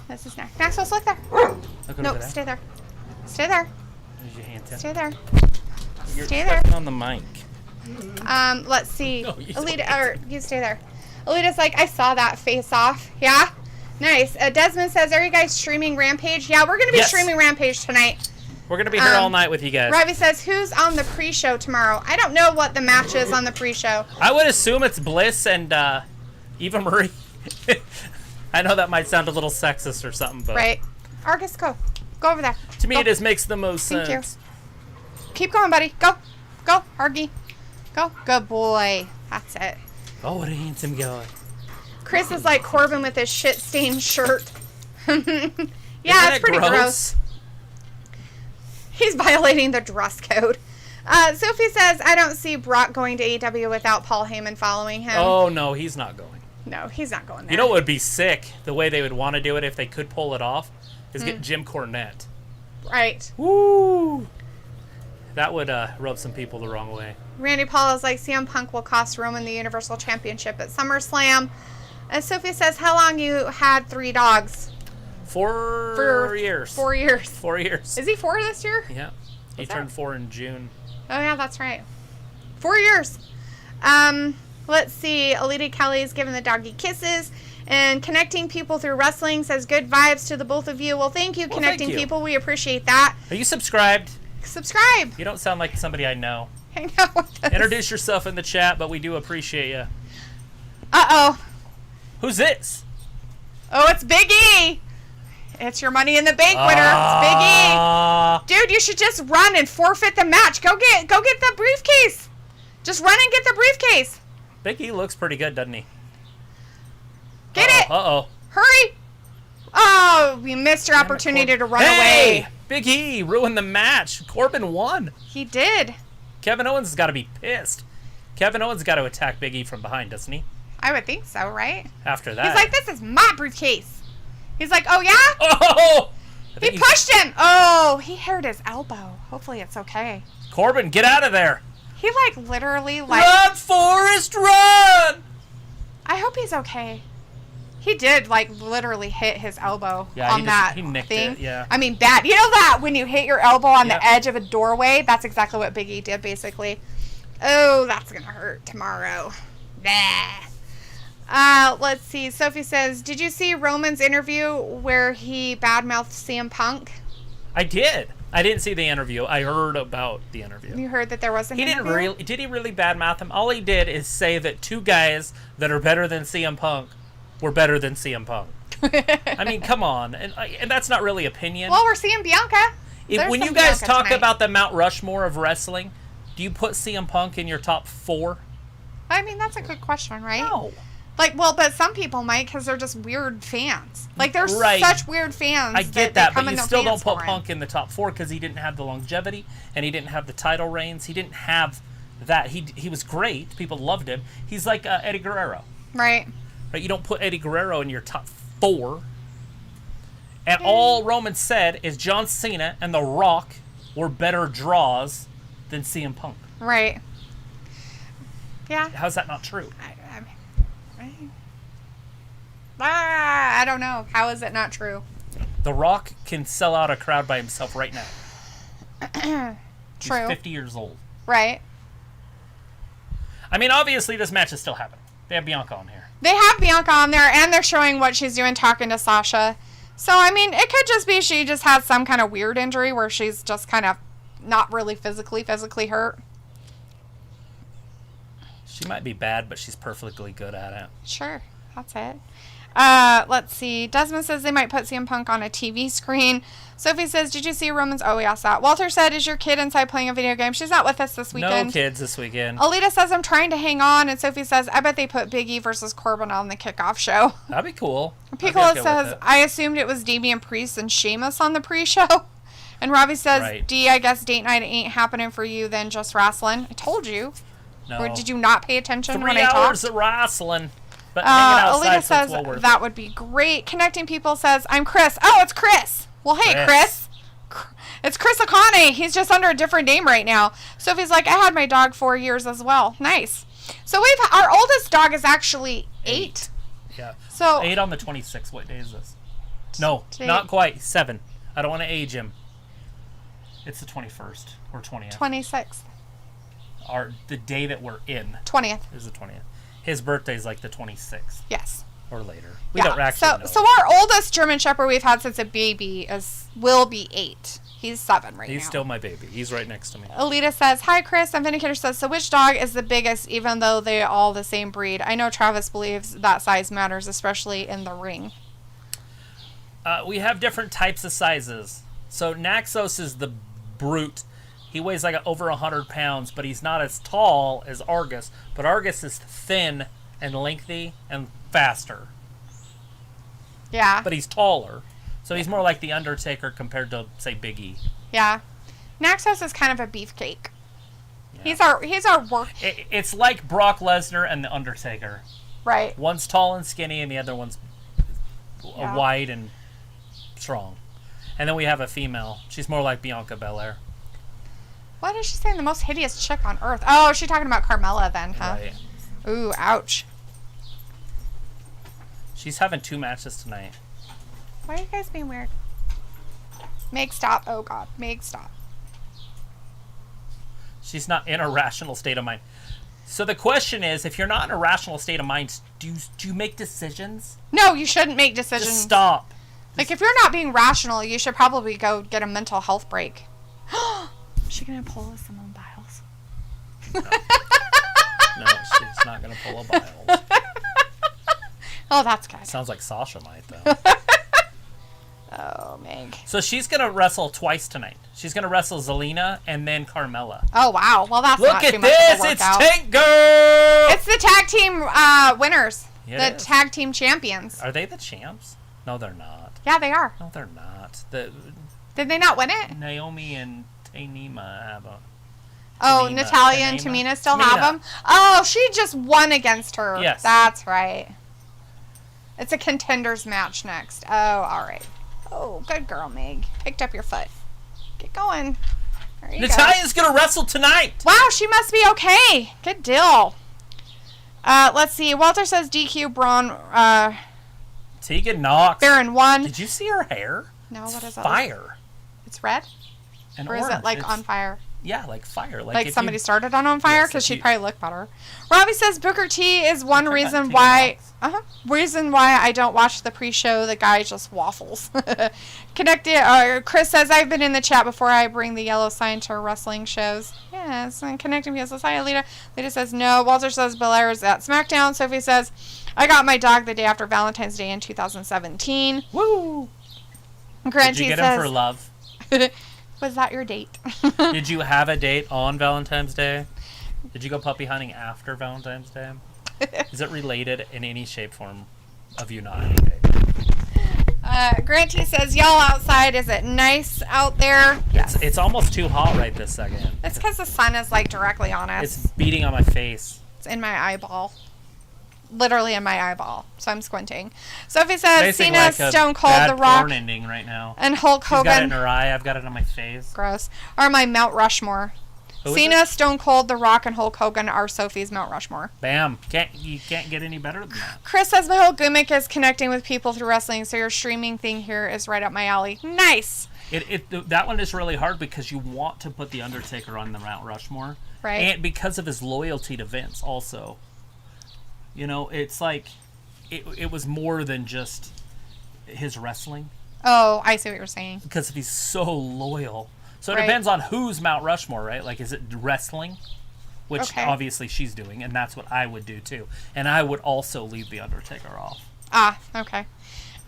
This is Naxos. Look there. Look No, over there. stay there. Stay there. There's your hand tip. Stay there. You're Stay there. pressing on the mic. Let's see. No, you Alita, don't. or you stay there. Alita's like, I saw that face off. Yeah? Nice. Desmond says, are you guys streaming Rampage? Yeah, we're going to be Yes. streaming Rampage tonight. We're going to be here all night with you guys. Ravi says, who's on the pre-show tomorrow? I don't know what the match is on the pre-show. I would assume it's Bliss and Eva Marie. I know that might sound a little sexist or something, but Right. Argus, go. Go over there. to me Go. it just makes the most Thank you. sense. Keep going, buddy. Go. Go, Argy. Go. Good boy. That's it. Oh, what a handsome guy. Chris is like Corbin with his shit-stained shirt. Yeah, Isn't it's it pretty gross. He's violating the dress code. Sophie says, I don't see Brock going to AEW without Paul Heyman following him. Oh, no, he's not going. No, he's not going there. You know what would be sick? The way they would want to do it if they could pull it off is get Jim Cornette. Right. Woo! That would rub some people the wrong way. Randy Paul is like, CM Punk will cost Roman the Universal Championship at SummerSlam. Sophie says, how long you had 3 dogs? 4 years. 4 years. 4 years. Is he 4 this year? Yeah. He What's turned that? 4 in June. Oh, yeah, that's right. 4 years. Let's see. Alita Kelly's giving the doggy kisses and connecting people through wrestling, says good vibes to the both of you. Well, thank you, Well, connecting thank you. people. We appreciate that. Are you subscribed? Subscribe. You don't sound like somebody I know. Hang out with us. Introduce yourself in the chat, but we do appreciate you. Uh-oh. Who's this? Oh, it's Big E. It's your Money in the Bank winner. It's Big E. Dude, you should just run and forfeit the match. Go get the briefcase. Just run and get the briefcase. Big E looks pretty good, doesn't he? Get it. Uh-oh. Hurry. Oh, you missed your opportunity to run Hey! away. Big E ruined the match. Corbin won. He did. Kevin Owens has got to be pissed. Kevin Owens got to attack Big E from behind, doesn't he? I would think so, right? After that. He's like, this is my briefcase. He's like, oh, yeah? Oh! I He think pushed him. Oh, he hurt his elbow. Hopefully it's okay. Corbin, get out of there. He, like, literally, like... Run, Forrest, run! I hope he's okay. He did, like, literally hit his elbow Yeah, on that he nicked thing. it, yeah. I mean, bad. You know that when you hit your elbow on Yep. the edge of a doorway? That's exactly what Big E did, basically. Oh, that's going to hurt tomorrow. Let's see. Sophie says, did you see Roman's interview where he badmouthed CM Punk? I did. I didn't see the interview. I heard about the interview. You heard that there was an He interview? didn't really. Did he really badmouth him? All he did is say that 2 guys that are better than CM Punk were better than CM Punk. I mean, come on, and that's not really opinion. Well, we're seeing Bianca. When you guys talk about the Mount Rushmore of wrestling, do you put CM Punk in your top 4? I mean, that's a good question, right? No. Like, well, but some people might because they're just weird fans. Like, they're Right. such weird fans. I get that, come but in you the still don't fans put for him. Punk in the top 4 because he didn't have the longevity and he didn't have the title reigns. He didn't have that. He was great. People loved him. He's like Eddie Guerrero. Right. Right? You don't put Eddie Guerrero in your top 4. And all Roman said is John Cena and The Rock were better draws than CM Punk. Right. Yeah. How's that not true? I don't know. How is it not true? The Rock can sell out a crowd by himself right now. She's True. 50 years old. Right. I mean, obviously, this match is still happening. They have Bianca on here. They have Bianca on there, and they're showing what she's doing, talking to Sasha. So, I mean, it could just be she just has some kind of weird injury where she's just kind of not really physically hurt. She might be bad, but she's perfectly good at it. Sure. That's it. Let's see. Desmond says they might put CM Punk on a TV screen. Sophie says, did you see Roman's? Oh, we asked that. Walter said, is your kid inside playing a video game? She's not with us this weekend. No kids this weekend. Alita says, I'm trying to hang on. And Sophie says, I bet they put Big E versus Corbin on the kickoff show. That'd be cool. Piccolo says, I assumed it was Damian Priest and Sheamus on the pre-show. And Robbie says, right. D, I guess date night ain't happening for you then, just wrestling. I told you. No. Or did you not pay attention 3 when I talked? 3 hours of wrestling. But hanging outside, Alita says, well worth that would be great. Connecting People says, I'm Chris. Oh, it's Chris. Well, hey, Chris. It's Chris Akane. He's just under a different name right now. Sophie's like, I had my dog 4 years as well. Nice. So our oldest dog is actually 8. Yeah. So 8 on the 26th. What day is this? No, today, not quite. 7. I don't want to age him. It's the 21st or 20th. 26th. The day that we're in 20th is the 20th. His birthday's like the 26th. Yes. Or later. We don't actually know. So our oldest German Shepherd we've had since a baby will be 8. He's 7 right now. He's still my baby. He's right next to me. Alita says, hi, Chris. And Vindicator says, so which dog is the biggest, even though they're all the same breed? I know Travis believes that size matters, especially in the ring. We have different types of sizes. So Naxos is the brute. He weighs like over 100 pounds, but he's not as tall as Argus. But Argus is thin and lengthy and faster. Yeah. But he's taller. So he's more like the Undertaker compared to, say, Big E. Yeah. Naxos is kind of a beefcake. Yeah. He's our work. It's like Brock Lesnar and the Undertaker. Right. One's tall and skinny, and the other one's wide and strong. And then we have a female. She's more like Bianca Belair. What is she saying? The most hideous chick on earth. Oh, is she talking about Carmella then, huh? Right. Ooh, ouch. She's having 2 matches tonight. Why are you guys being weird? Meg, stop. Oh, God. Meg, stop. She's not in a rational state of mind. So the question is, if you're not in a rational state of mind, do you make decisions? No, you shouldn't make decisions. Just stop. Like, if you're not being rational, you should probably go get a mental health break. Is she going to pull us some biles? No, she's not going to pull a bile. Oh, that's good. Sounds like Sasha might, though. Oh, Meg. So she's going to wrestle twice tonight. She's going to wrestle Zelina and then Carmella. Oh, wow. Well, that's not too much of a workout. It's Tank Girl! It's the tag team winners. Yeah, the tag team champions. Are they the champs? No, they're not. Yeah, they are. No, they're not. Did they not win it? Naomi and Tanima have a... Oh, Natalia and Tamina still have them? Oh, she just won against her. Yes. That's right. It's a contenders match next. Oh, all right. Oh, good girl, Meg. Picked up your foot. Get going. There you Natalia's going to wrestle tonight. Wow, she must be okay. Good deal. Let's see. Walter says DQ Braun. Tegan Knox. Baron 1. Did you see her hair? No, what is it? Fire. It's red? And or is it like on fire? Yeah, like fire. Like somebody started on fire? Because she'd probably look better. Robbie says Booker T is one reason why... reason why I don't watch the pre-show. The guy just waffles. Chris says, I've been in the chat before I bring the yellow sign to wrestling shows. Yes, and connecting people. Hi, Alita. Alita says no. Walter says Belair is at SmackDown. Sophie says, I got my dog the day after Valentine's Day in 2017. Woo! Grant Did you get says, him for love? Was that your date? Did you have a date on Valentine's Day? Did you go puppy hunting after Valentine's Day? Is it related in any shape, form of you not having a date? Grant T says, y'all outside, is it nice out there? Yes. It's almost too hot right this second. It's because the sun is like directly on us. It's beating on my face. It's in my eyeball. Literally in my eyeball. So I'm squinting. Sophie says, Cena, like Stone Cold, The Rock, ending right now. and Hulk Hogan. She's got it in her eye. I've got it on my face. Gross. Are my Mount Rushmore. Cena, Stone Cold, The Rock, and Hulk Hogan are Sophie's Mount Rushmore. Bam. You can't get any better than that. Chris says, my whole gimmick is connecting with people through wrestling, so your streaming thing here is right up my alley. Nice. That one is really hard because you want to put the Undertaker on the Mount Rushmore, Right. and because of his loyalty to Vince, also. You know, it's like it was more than just his wrestling. Oh, I see what you're saying. Because he's so loyal. So it Right. depends on who's Mount Rushmore, right? Like, is it wrestling? Which Okay. obviously she's doing, and that's what I would do too. And I would also leave the Undertaker off. Ah, okay.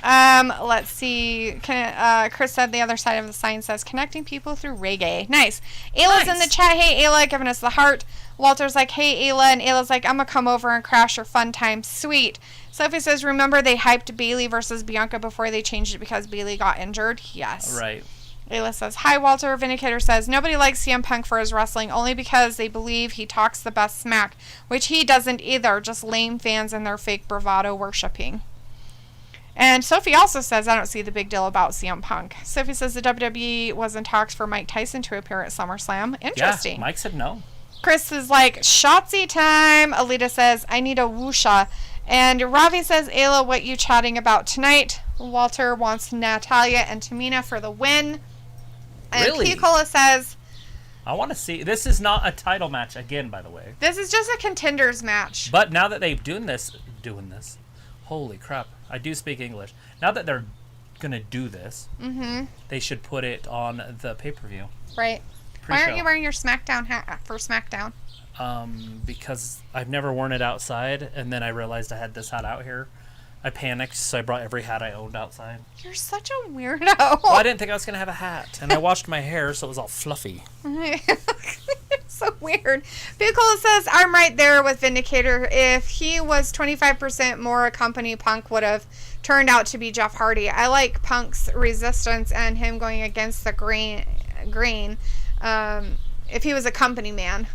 Let's see. Chris said the other side of the sign says connecting people through reggae. Nice. Ayla's in the chat. Hey, Ayla, giving us the heart. Walter's like, hey, Ayla. And Ayla's like, I'm going to come over and crash your fun time. Sweet. Sophie says, remember they hyped Bayley versus Bianca before they changed it because Bayley got injured? Yes. Right. Ayla says, hi, Walter. Vindicator says, nobody likes CM Punk for his wrestling only because they believe he talks the best smack, which he doesn't either. Just lame fans and their fake bravado worshipping. And Sophie also says, I don't see the big deal about CM Punk. Sophie says the WWE was in talks for Mike Tyson to appear at SummerSlam. Interesting. Yeah, Mike said no. Chris is like, Shotzi time. Alita says, I need a woosha. And Ravi says, Ayla, what you chatting about tonight? Walter wants Natalia and Tamina for the win. And Really? Piccola says, I want to see. This is not a title match again, by the way. this is just a contenders match. But now that they've doing this, holy crap! I do speak English. Now that they're gonna do this, they should put it on the pay-per-view. Right. Why aren't Pre-show. you wearing your SmackDown hat for SmackDown? Because I've never worn it outside, and then I realized I had this hat out here. I panicked, so I brought every hat I owned outside. You're such a weirdo. Well, I didn't think I was gonna have a hat, and I washed my hair, so it was all fluffy. So weird. Piccola says, I'm right there with Vindicator. If he was 25% more a company, Punk would have turned out to be Jeff Hardy. I like Punk's resistance and him going against the grain. If he was a company man.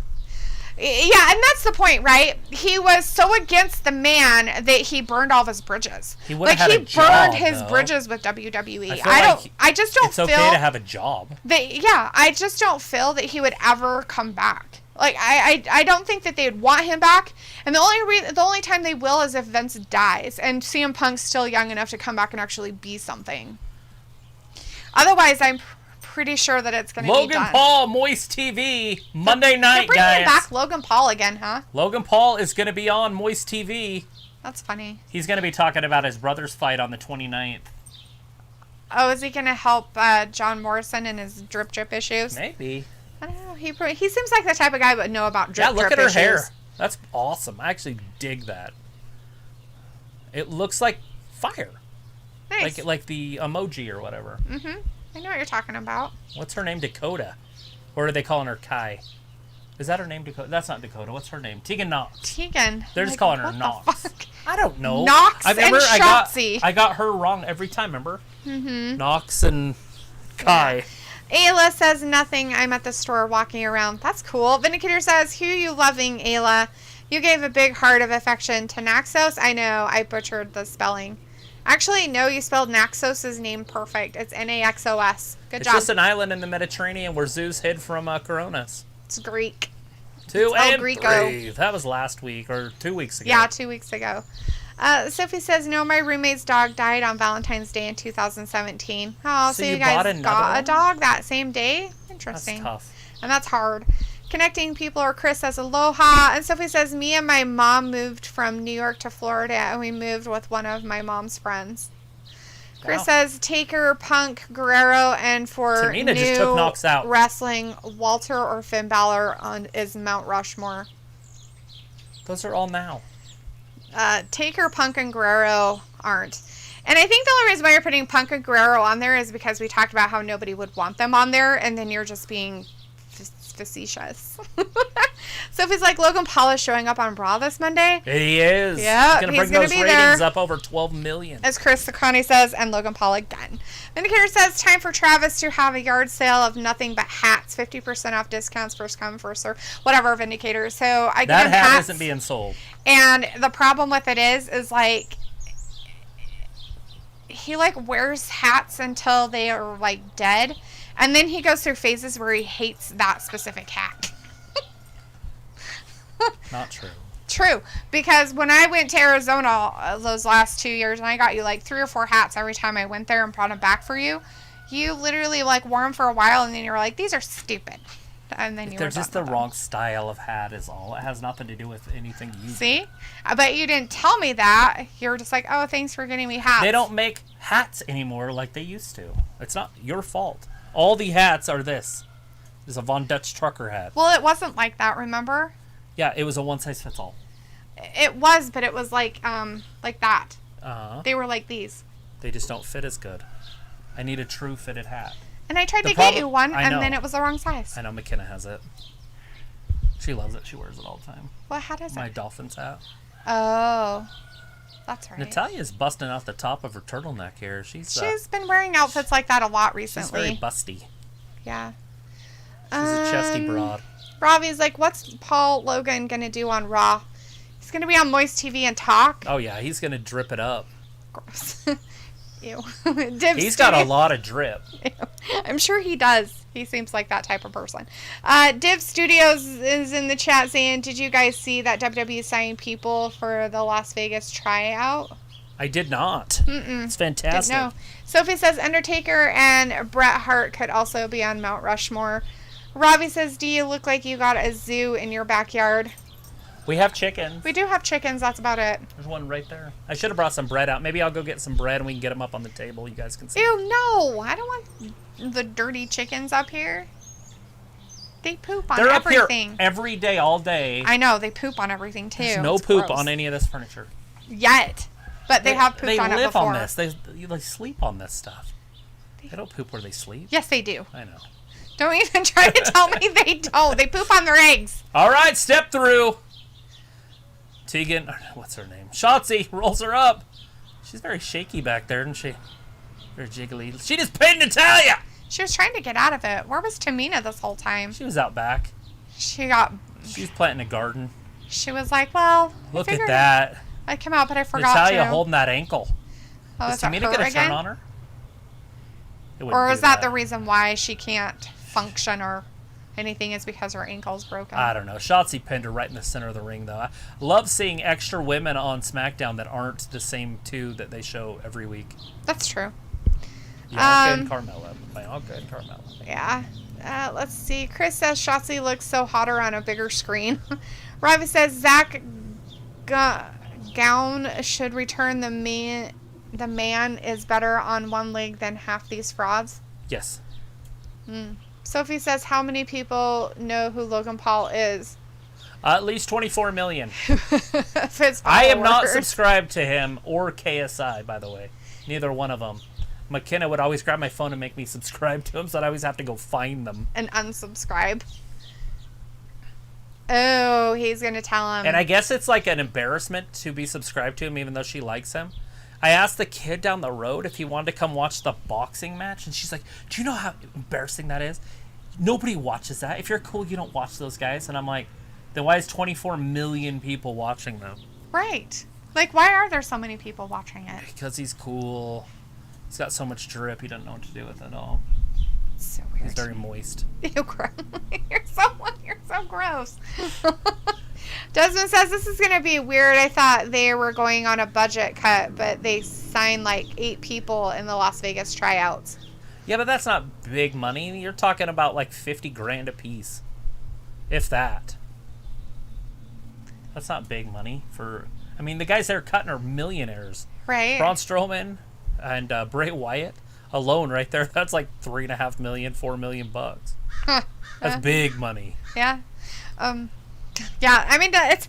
Yeah, and that's the point, right? He was so against the man that he burned all of his bridges. He would've had a burned job, his though. bridges with WWE. I feel like I just don't It's feel okay to have a job. I just don't feel that he would ever come back. Like I don't think that they'd want him back. And the only time they will is if Vince dies and CM Punk's still young enough to come back and actually be something. Otherwise, I'm pretty sure that it's going to be done. Logan Paul, Moist TV, Monday night, They're bringing guys. back Logan Paul again, huh? Logan Paul is going to be on Moist TV. That's funny. He's going to be talking about his brother's fight on the 29th. Oh, is he going to help John Morrison in his drip issues? Maybe. I don't know. He seems like the type of guy that would know about drip Yeah, look at her issues. hair. That's awesome. I actually dig that. It looks like fire. Nice. Like the emoji or whatever. Mm-hmm. I know what you're talking about. What's her name? Dakota. Or are they calling her Kai? Is that her name, Dakota? That's not Dakota. What's her name? Tegan Knox. Tegan. They're just calling her what the Knox. fuck? I don't know. Knox and I Shotzi. got her wrong every time, remember? Mm-hmm. Knox and Kai. Ayla says nothing. I'm at the store walking around. That's cool. Vindicator says, who you loving, Ayla? You gave a big heart of affection to Naxos. I know. I butchered the spelling. Actually, no, you spelled Naxos' name perfect. It's Naxos. Good It's job. just an island in the Mediterranean where Zeus hid from Coronas. It's Greek. 2 and Greco. 3. That was last week or 2 weeks ago. Yeah, 2 weeks ago. Sophie says, no, my roommate's dog died on Valentine's Day in 2017. Oh, so you guys bought another got a one? dog that same day? That's Interesting. tough. And that's hard. Connecting people, or Chris says aloha. And Sophie says, me and my mom moved from New York to Florida, and we moved with one of my mom's friends. Chris Wow. says, Taker, Punk, Guerrero, and for Tamina just took Knox out. wrestling, Walter or Finn Balor is Mount Rushmore. Those are all now. Taker, Punk, and Guerrero aren't. And I think the only reason why you're putting Punk and Guerrero on there is because we talked about how nobody would want them on there, and then you're just being facetious. Sophie's like, Logan Paul is showing up on Raw this Monday. He is. Yeah, he's gonna bring those be ratings there. up over 12 million. As Chris Sakani says, and Logan Paul again. Vindicator says, time for Travis to have a yard sale of nothing but hats. 50% off discounts, first come, first serve. Whatever, Vindicator. So I That get him hat hats. isn't being sold. And the problem with it is like, he like wears hats until they are like dead. And then he goes through phases where he hates that specific hat. Not true. True, because when I went to Arizona those last 2 years, and I got you like 3 or 4 hats every time I went there and brought them back for you, You literally like wore them for a while, and then you were like, "These are stupid," and then They're just the wrong style of hat, is all. It has nothing to do with anything you see. I bet you didn't tell me that. You were just like, "Oh, thanks for getting me hats." They don't make hats anymore like they used to. It's not your fault. All the hats are this. It's a Von Dutch trucker hat. Well, it wasn't like that. Remember? Yeah, it was a one size fits all. It was, but it was like that. They were like these. They just don't fit as good. I need a true fitted hat. And I tried to get you one, and then it was the wrong size. I know McKenna has it. She loves it. She wears it all the time. What hat is it? My Dolphins hat. Oh, that's right. Natalia's busting out the top of her turtleneck here. She's been wearing outfits like that a lot recently. She's very busty. Yeah. She's a chesty broad. Robbie's like, what's Paul Logan going to do on Raw? He's going to be on Moist TV and talk. Oh, yeah. He's going to drip it up. Gross. Ew. He's got a lot of drip. I'm sure he does. He seems like that type of person. Div Studios is in the chat saying, did you guys see that WWE is signing people for the Las Vegas tryout? I did not. It's fantastic. No. Sophie says Undertaker and Bret Hart could also be on Mount Rushmore. Robbie says, do you look like you got a zoo in your backyard? We have chickens. We do have chickens. That's about it. There's one right there. I should have brought some bread out. Maybe I'll go get some bread and we can get them up on the table. You guys can see. Ew, no. I don't want the dirty chickens up here. They poop on everything. They're up here every day, all day. I know. They poop on everything, too. There's no poop on any of this furniture. Yet. But they have pooped on it before. They live on this. They sleep on this stuff. They don't poop where they sleep. Yes, they do. I know. Don't even try to tell me they don't. They poop on their eggs. All right, step through. Tegan, what's her name? Shotzi rolls her up. She's very shaky back there, isn't she? Very jiggly. She just pinned Natalia. She was trying to get out of it. Where was Tamina this whole time? She was out back. She was planting a garden. She was like, well, look at that. I came out, but I forgot Natalia holding that ankle. Oh, is Tamina going to turn on her? Or is that the reason why she can't function or anything, is because her ankle's broken? I don't know. Shotzi pinned her right in the center of the ring, though. I love seeing extra women on SmackDown that aren't the same two that they show every week. That's true. Bianca and Carmella. Bianca and Carmella. Yeah. Let's see. Chris says Shotzi looks so hotter on a bigger screen. Robbie says Zach Gown should return. The man is better on one leg than half these frauds. Yes. Sophie says, how many people know who Logan Paul is? At least 24 million. I am not subscribed to him or KSI, by the way. Neither one of them. McKenna would always grab my phone and make me subscribe to him, so I'd always have to go find them. And unsubscribe. Oh, he's going to tell him. And I guess it's like an embarrassment to be subscribed to him, even though she likes him. I asked the kid down the road if he wanted to come watch the boxing match, and she's like, do you know how embarrassing that is? Nobody watches that. If you're cool, you don't watch those guys. And I'm like, then why is 24 million people watching them? Right. Like, why are there so many people watching it? Because he's cool. He's got so much drip, he doesn't know what to do with it all. It's so weird. He's very moist. You're so gross. Desmond says, this is going to be weird. I thought they were going on a budget cut, but they signed like 8 people in the Las Vegas tryouts. Yeah, but that's not big money. You're talking about like 50 grand a piece. If that. That's not big money for... I mean, the guys they're cutting are millionaires. Right. Braun Strowman and Bray Wyatt alone right there, that's like $3.5 million, $4 million bucks. That's big money. Yeah. Yeah, I mean, that's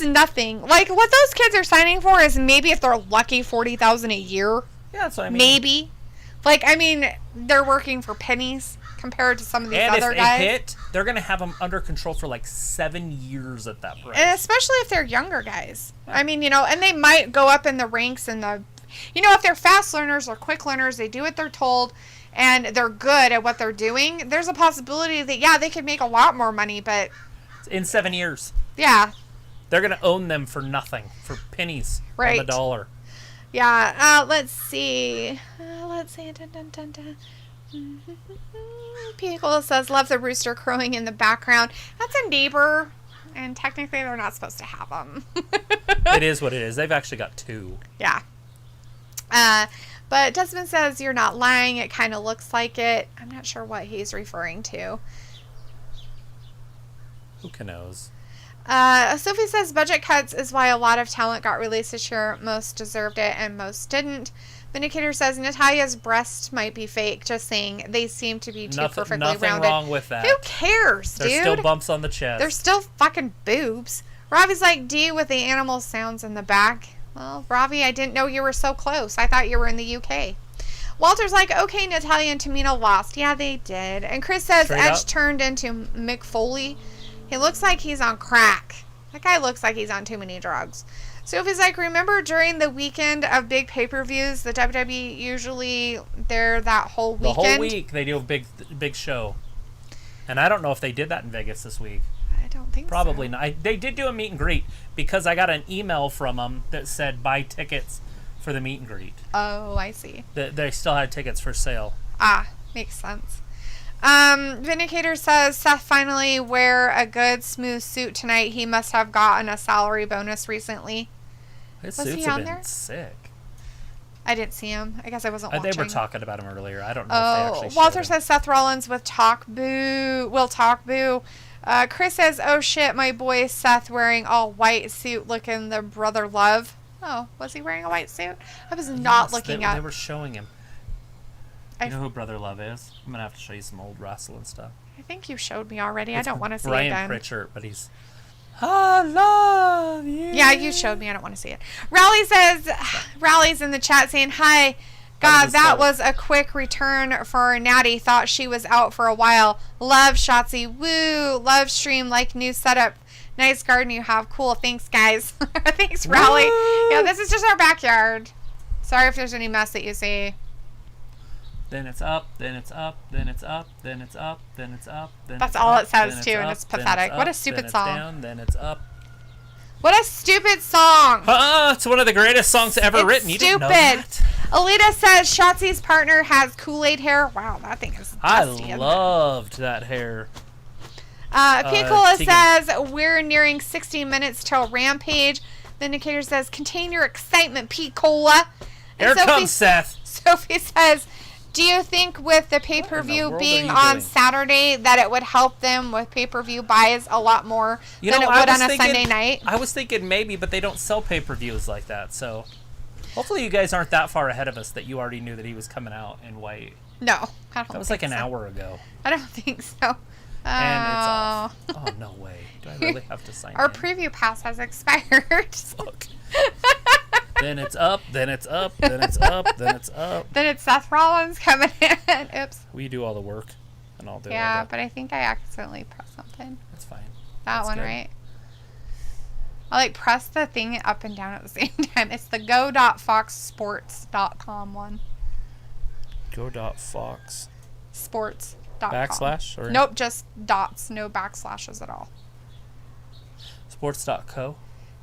nothing. Like, what those kids are signing for is maybe, if they're lucky, $40,000 a year. Yeah, that's what I mean. Maybe. Like, I mean, they're working for pennies compared to some of these other guys. And if they hit, they're going to have them under control for like 7 years at that price. And especially if they're younger guys. Yeah. I mean, and they might go up in the ranks and if they're fast learners or quick learners, they do what they're told, and they're good at what they're doing, there's a possibility that, yeah, they could make a lot more money, but... In 7 years. Yeah. They're going to own them for nothing, for pennies on the dollar. Yeah, let's see. Dun, dun, dun, dun. Pickle says, love the rooster crowing in the background. That's a neighbor, and technically they're not supposed to have them. It is what it is. They've actually got 2. Yeah. But Desmond says, you're not lying. It kind of looks like it. I'm not sure what he's referring to. Who knows? Sophie says budget cuts is why a lot of talent got released this year. Most deserved it and most didn't. Vindicator says Natalia's breast might be fake. Just saying, they seem to be too perfectly rounded. Nothing wrong with that. Who cares, dude? There's still bumps on the chest. There's still fucking boobs. Ravi's like, D with the animal sounds in the back. Well, Ravi, I didn't know you were so close. I thought you were in the UK. Walter's like, okay, Natalya and Tamina lost. Yeah, they did. And Chris says Straight Edge up. turned into Mick Foley. He looks like he's on crack. That guy looks like he's on too many drugs. Sophie's like, remember during the weekend of big pay-per-views, the WWE usually, they're that whole weekend? The whole week they do a big show. And I don't know if they did that in Vegas this week. I don't think Probably so. not. They did do a meet and greet because I got an email from them that said buy tickets for the meet and greet. Oh, I see. They still had tickets for sale. Ah, makes sense. Vindicator says Seth finally wear a good smooth suit tonight. He must have gotten a salary bonus recently. His Was suits he have on been there? sick. I didn't see him. I guess I wasn't watching. They were talking about him earlier. I don't know if they actually showed Walter him. says Seth Rollins will talk boo. Chris says, oh shit, my boy Seth wearing all white suit looking the brother love. Oh, was he wearing a white suit? I was not looking at. They were showing him. You know who Brother Love is? I'm going to have to show you some old wrestling stuff. I think you showed me already. It's I don't want to see it Brian again. Pritchard, but he's... I love you. Yeah, you showed me. I don't want to see it. Rally's in the chat saying, hi. God, that was a quick return for Natty. Thought she was out for a while. Love Shotzi. Woo. Love stream. Like new setup. Nice garden you have. Cool. Thanks, guys. Thanks, Rally. Woo. Yeah, this is just our backyard. Sorry if there's any mess that you see. Then it's up, then it's up, then it's up, then it's up, then it's up, then That's it's all up, it says, then too, and up, it's then pathetic. up, What a stupid then song. It's down, then it's up. What a stupid song. It's one of the greatest songs ever written. You didn't know that? Alita says Shotzi's partner has Kool-Aid hair. Wow, that thing is dusty. I loved that hair. Picola Tegan. says we're nearing 60 minutes till Rampage. Vindicator says contain your excitement, Picola. Here comes Seth. Sophie says, do you think with the pay-per-view being on Saturday that it would help them with pay-per-view buys a lot more than it would on a Sunday night? I was thinking maybe, but they don't sell pay-per-views like that. So hopefully you guys aren't that far ahead of us that you already knew that he was coming out in white. No, I don't That was like an hour ago. I don't think so. And it's off. Oh, no way. Do I really have to sign Our in? preview pass has expired. Fuck. Then it's up, then it's up, then it's up, then it's up. Then it's Seth Rollins coming in. Oops. We do all the work, and I'll do all Yeah, the... but I think I accidentally pressed something. That's fine. That That's one, good. right? I press the thing up and down at the same time. It's the go.foxsports.com one. Go.fox. Sports.com. Backslash? Or Nope, just dots. No backslashes at all. Sports.co?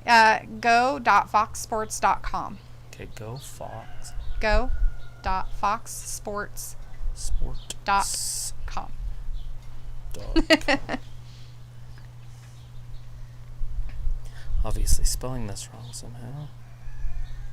Go.foxsports.com. Okay, go Fox. Go.foxsports.com. Obviously spelling this wrong somehow.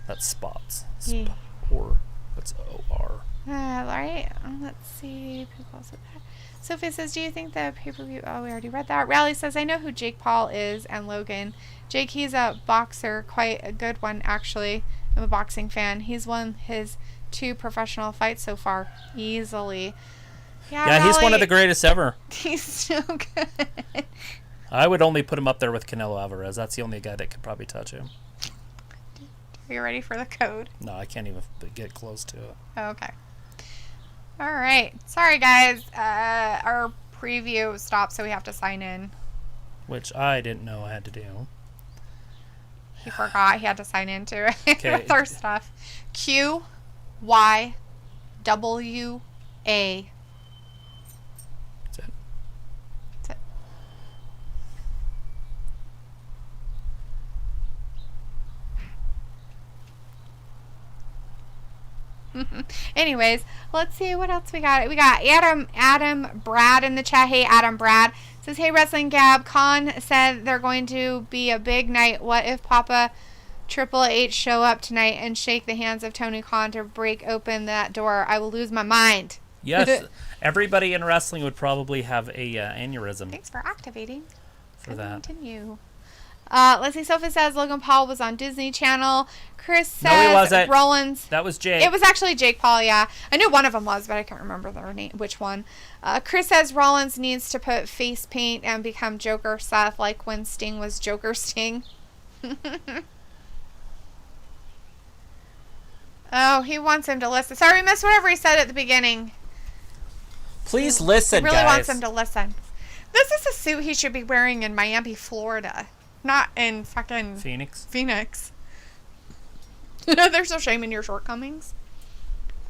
That's spots. Yeah. Or what's O-R? Right. Let's see. People said that. Sophie says, do you think the pay-per-view... Oh, we already read that. Rally says, I know who Jake Paul is and Logan. Jake, he's a boxer. Quite a good one, actually. I'm a boxing fan. He's won his 2 professional fights so far. Easily. Yeah, he's one of the greatest ever. He's so good. I would only put him up there with Canelo Alvarez. That's the only guy that could probably touch him. Are you ready for the code? No, I can't even get close to it. Oh, okay. All right. Sorry, guys. Our preview stopped, so we have to sign in. Which I didn't know I had to do. He forgot he had to sign into it Okay. with our stuff. QYWA. That's it. That's it. Anyways, let's see what else we got. We got Adam Brad in the chat. Hey, Adam Brad says, hey, Wrestling Gab. Khan said they're going to be a big night. What if Papa Triple H show up tonight and shake the hands of Tony Khan to break open that door. I will lose my mind. Yes, everybody in wrestling would probably have a aneurysm. Thanks for activating. For that. Continue. Let's see. Sophie says Logan Paul was on Disney Channel. Chris says No, he wasn't. Rollins. That was Jake. It was actually Jake Paul, yeah. I knew one of them was, but I can't remember their name, which one. Chris says Rollins needs to put face paint and become Joker Seth, like when Sting was Joker Sting. Oh, he wants him to listen. Sorry, we missed whatever he said at the beginning. Please listen, He really guys. wants him to listen. This is a suit he should be wearing in Miami, Florida. Not in fucking Phoenix. There's no shame in your shortcomings.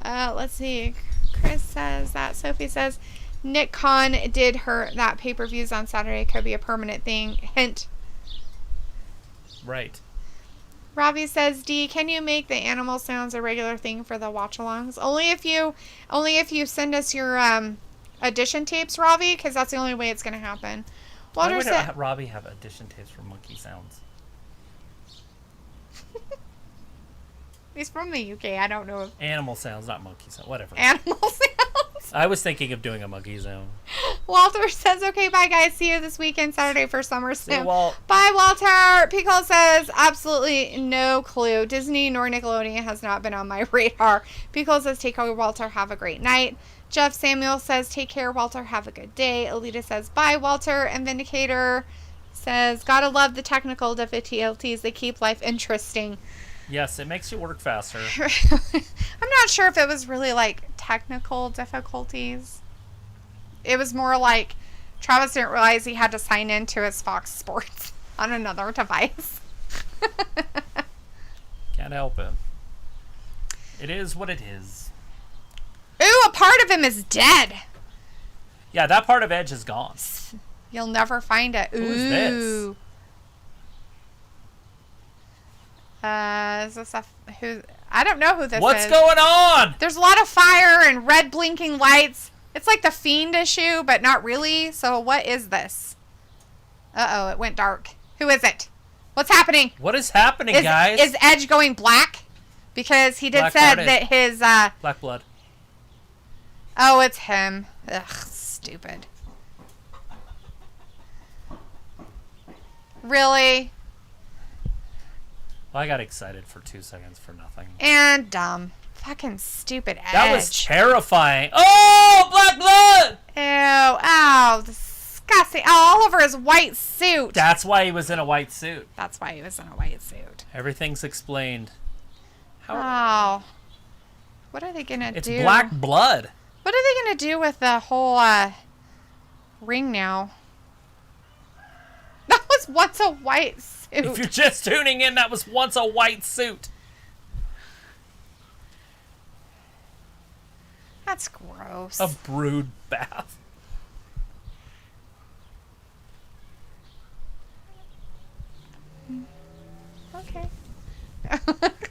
Let's see. Chris says that. Sophie says Nick Khan did her that pay-per-views on Saturday could be a permanent thing. Hint. Right. Robbie says, D, can you make the animal sounds a regular thing for the watch-alongs? Only if you send us your audition tapes, Robbie, because that's the only way it's going to happen. Why would Robbie have audition tapes for monkey sounds? He's from the UK. I don't know. Animal sounds, not monkey sounds. Whatever. Animal sounds. I was thinking of doing a monkey sound. Walter says, okay, bye, guys. See you this weekend, Saturday for SummerSlam. Walt. Bye, Walter. Pickle says, absolutely no clue. Disney nor Nickelodeon has not been on my radar. Pickle says, take care, Walter. Have a great night. Jeff Samuel says, take care, Walter. Have a good day. Alita says, bye, walter. And Vindicator says, gotta love the technical difficulties. They keep life interesting. Yes, it makes you work faster. I'm not sure if it was really like technical difficulties. It was more like Travis didn't realize he had to sign into his Fox Sports on another device. Can't help it. It is what it is. Ooh, a part of him is dead. Yeah, that part of Edge is gone. You'll never find it. Ooh. Who's this? Is this who? I don't know who this is. What's going on? There's a lot of fire and red blinking lights. It's like the Fiend issue, but not really. So what is this? Uh-oh, it went dark. Who is it? What's happening? What is happening, guys? Is Edge going black? Because he did said that his Black blood. Oh, it's him. Ugh, stupid. Really? Well, I got excited for 2 seconds for nothing. And dumb. Fucking stupid Edge. That was terrifying. Oh, black blood! Ew. Ow. Disgusting. Oh, all over his white suit. That's why he was in a white suit. That's why he was in a white suit. Everything's explained. Oh. What are they going to do? It's black blood. What are they going to do with the whole ring now? That was once a white suit. If you're just tuning in, that was once a white suit. That's gross. A brood bath. Okay.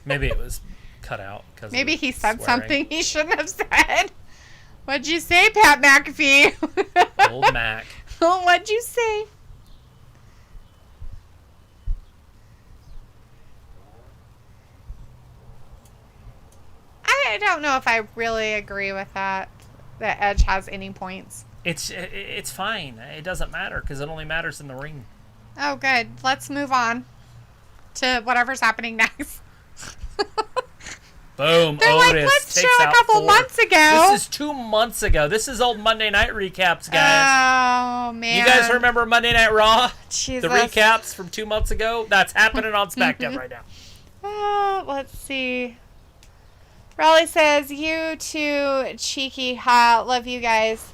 Maybe it was cut out. Maybe he said something he shouldn't have said. What'd you say, Pat McAfee? Old Mac. What'd you say? I don't know if I really agree with that Edge has any points. It's fine. It doesn't matter because it only matters in the ring. Oh, good. Let's move on to whatever's happening next. Boom. They're Otis like, let's takes show a out couple Ford. months ago. This is 2 months ago. This is old Monday Night recaps, guys. Oh, man. You guys remember Monday Night Raw? Jesus. The recaps from 2 months ago? That's happening on SmackDown right now. Let's see. Raleigh says, you too, cheeky, ha. Love you guys.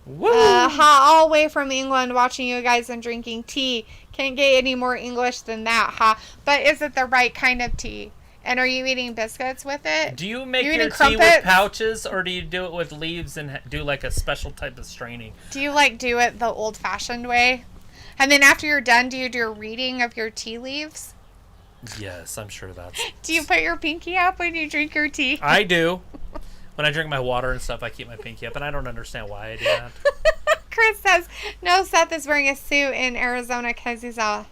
Woo! Ha, all the way from England watching you guys and drinking tea. Can't get any more English than that, ha. But is it the right kind of tea? And are you eating biscuits with it? Do you make your tea crumpets? with pouches, or do you do it with leaves and do like a special type of straining? Do you do it the old-fashioned way? And then after you're done, do you do a reading of your tea leaves? Yes, I'm sure that's... Do you put your pinky up when you drink your tea? I do. When I drink my water and stuff, I keep my pinky up, and I don't understand why I do that. Chris says, no, Seth is wearing a suit in Arizona because he's a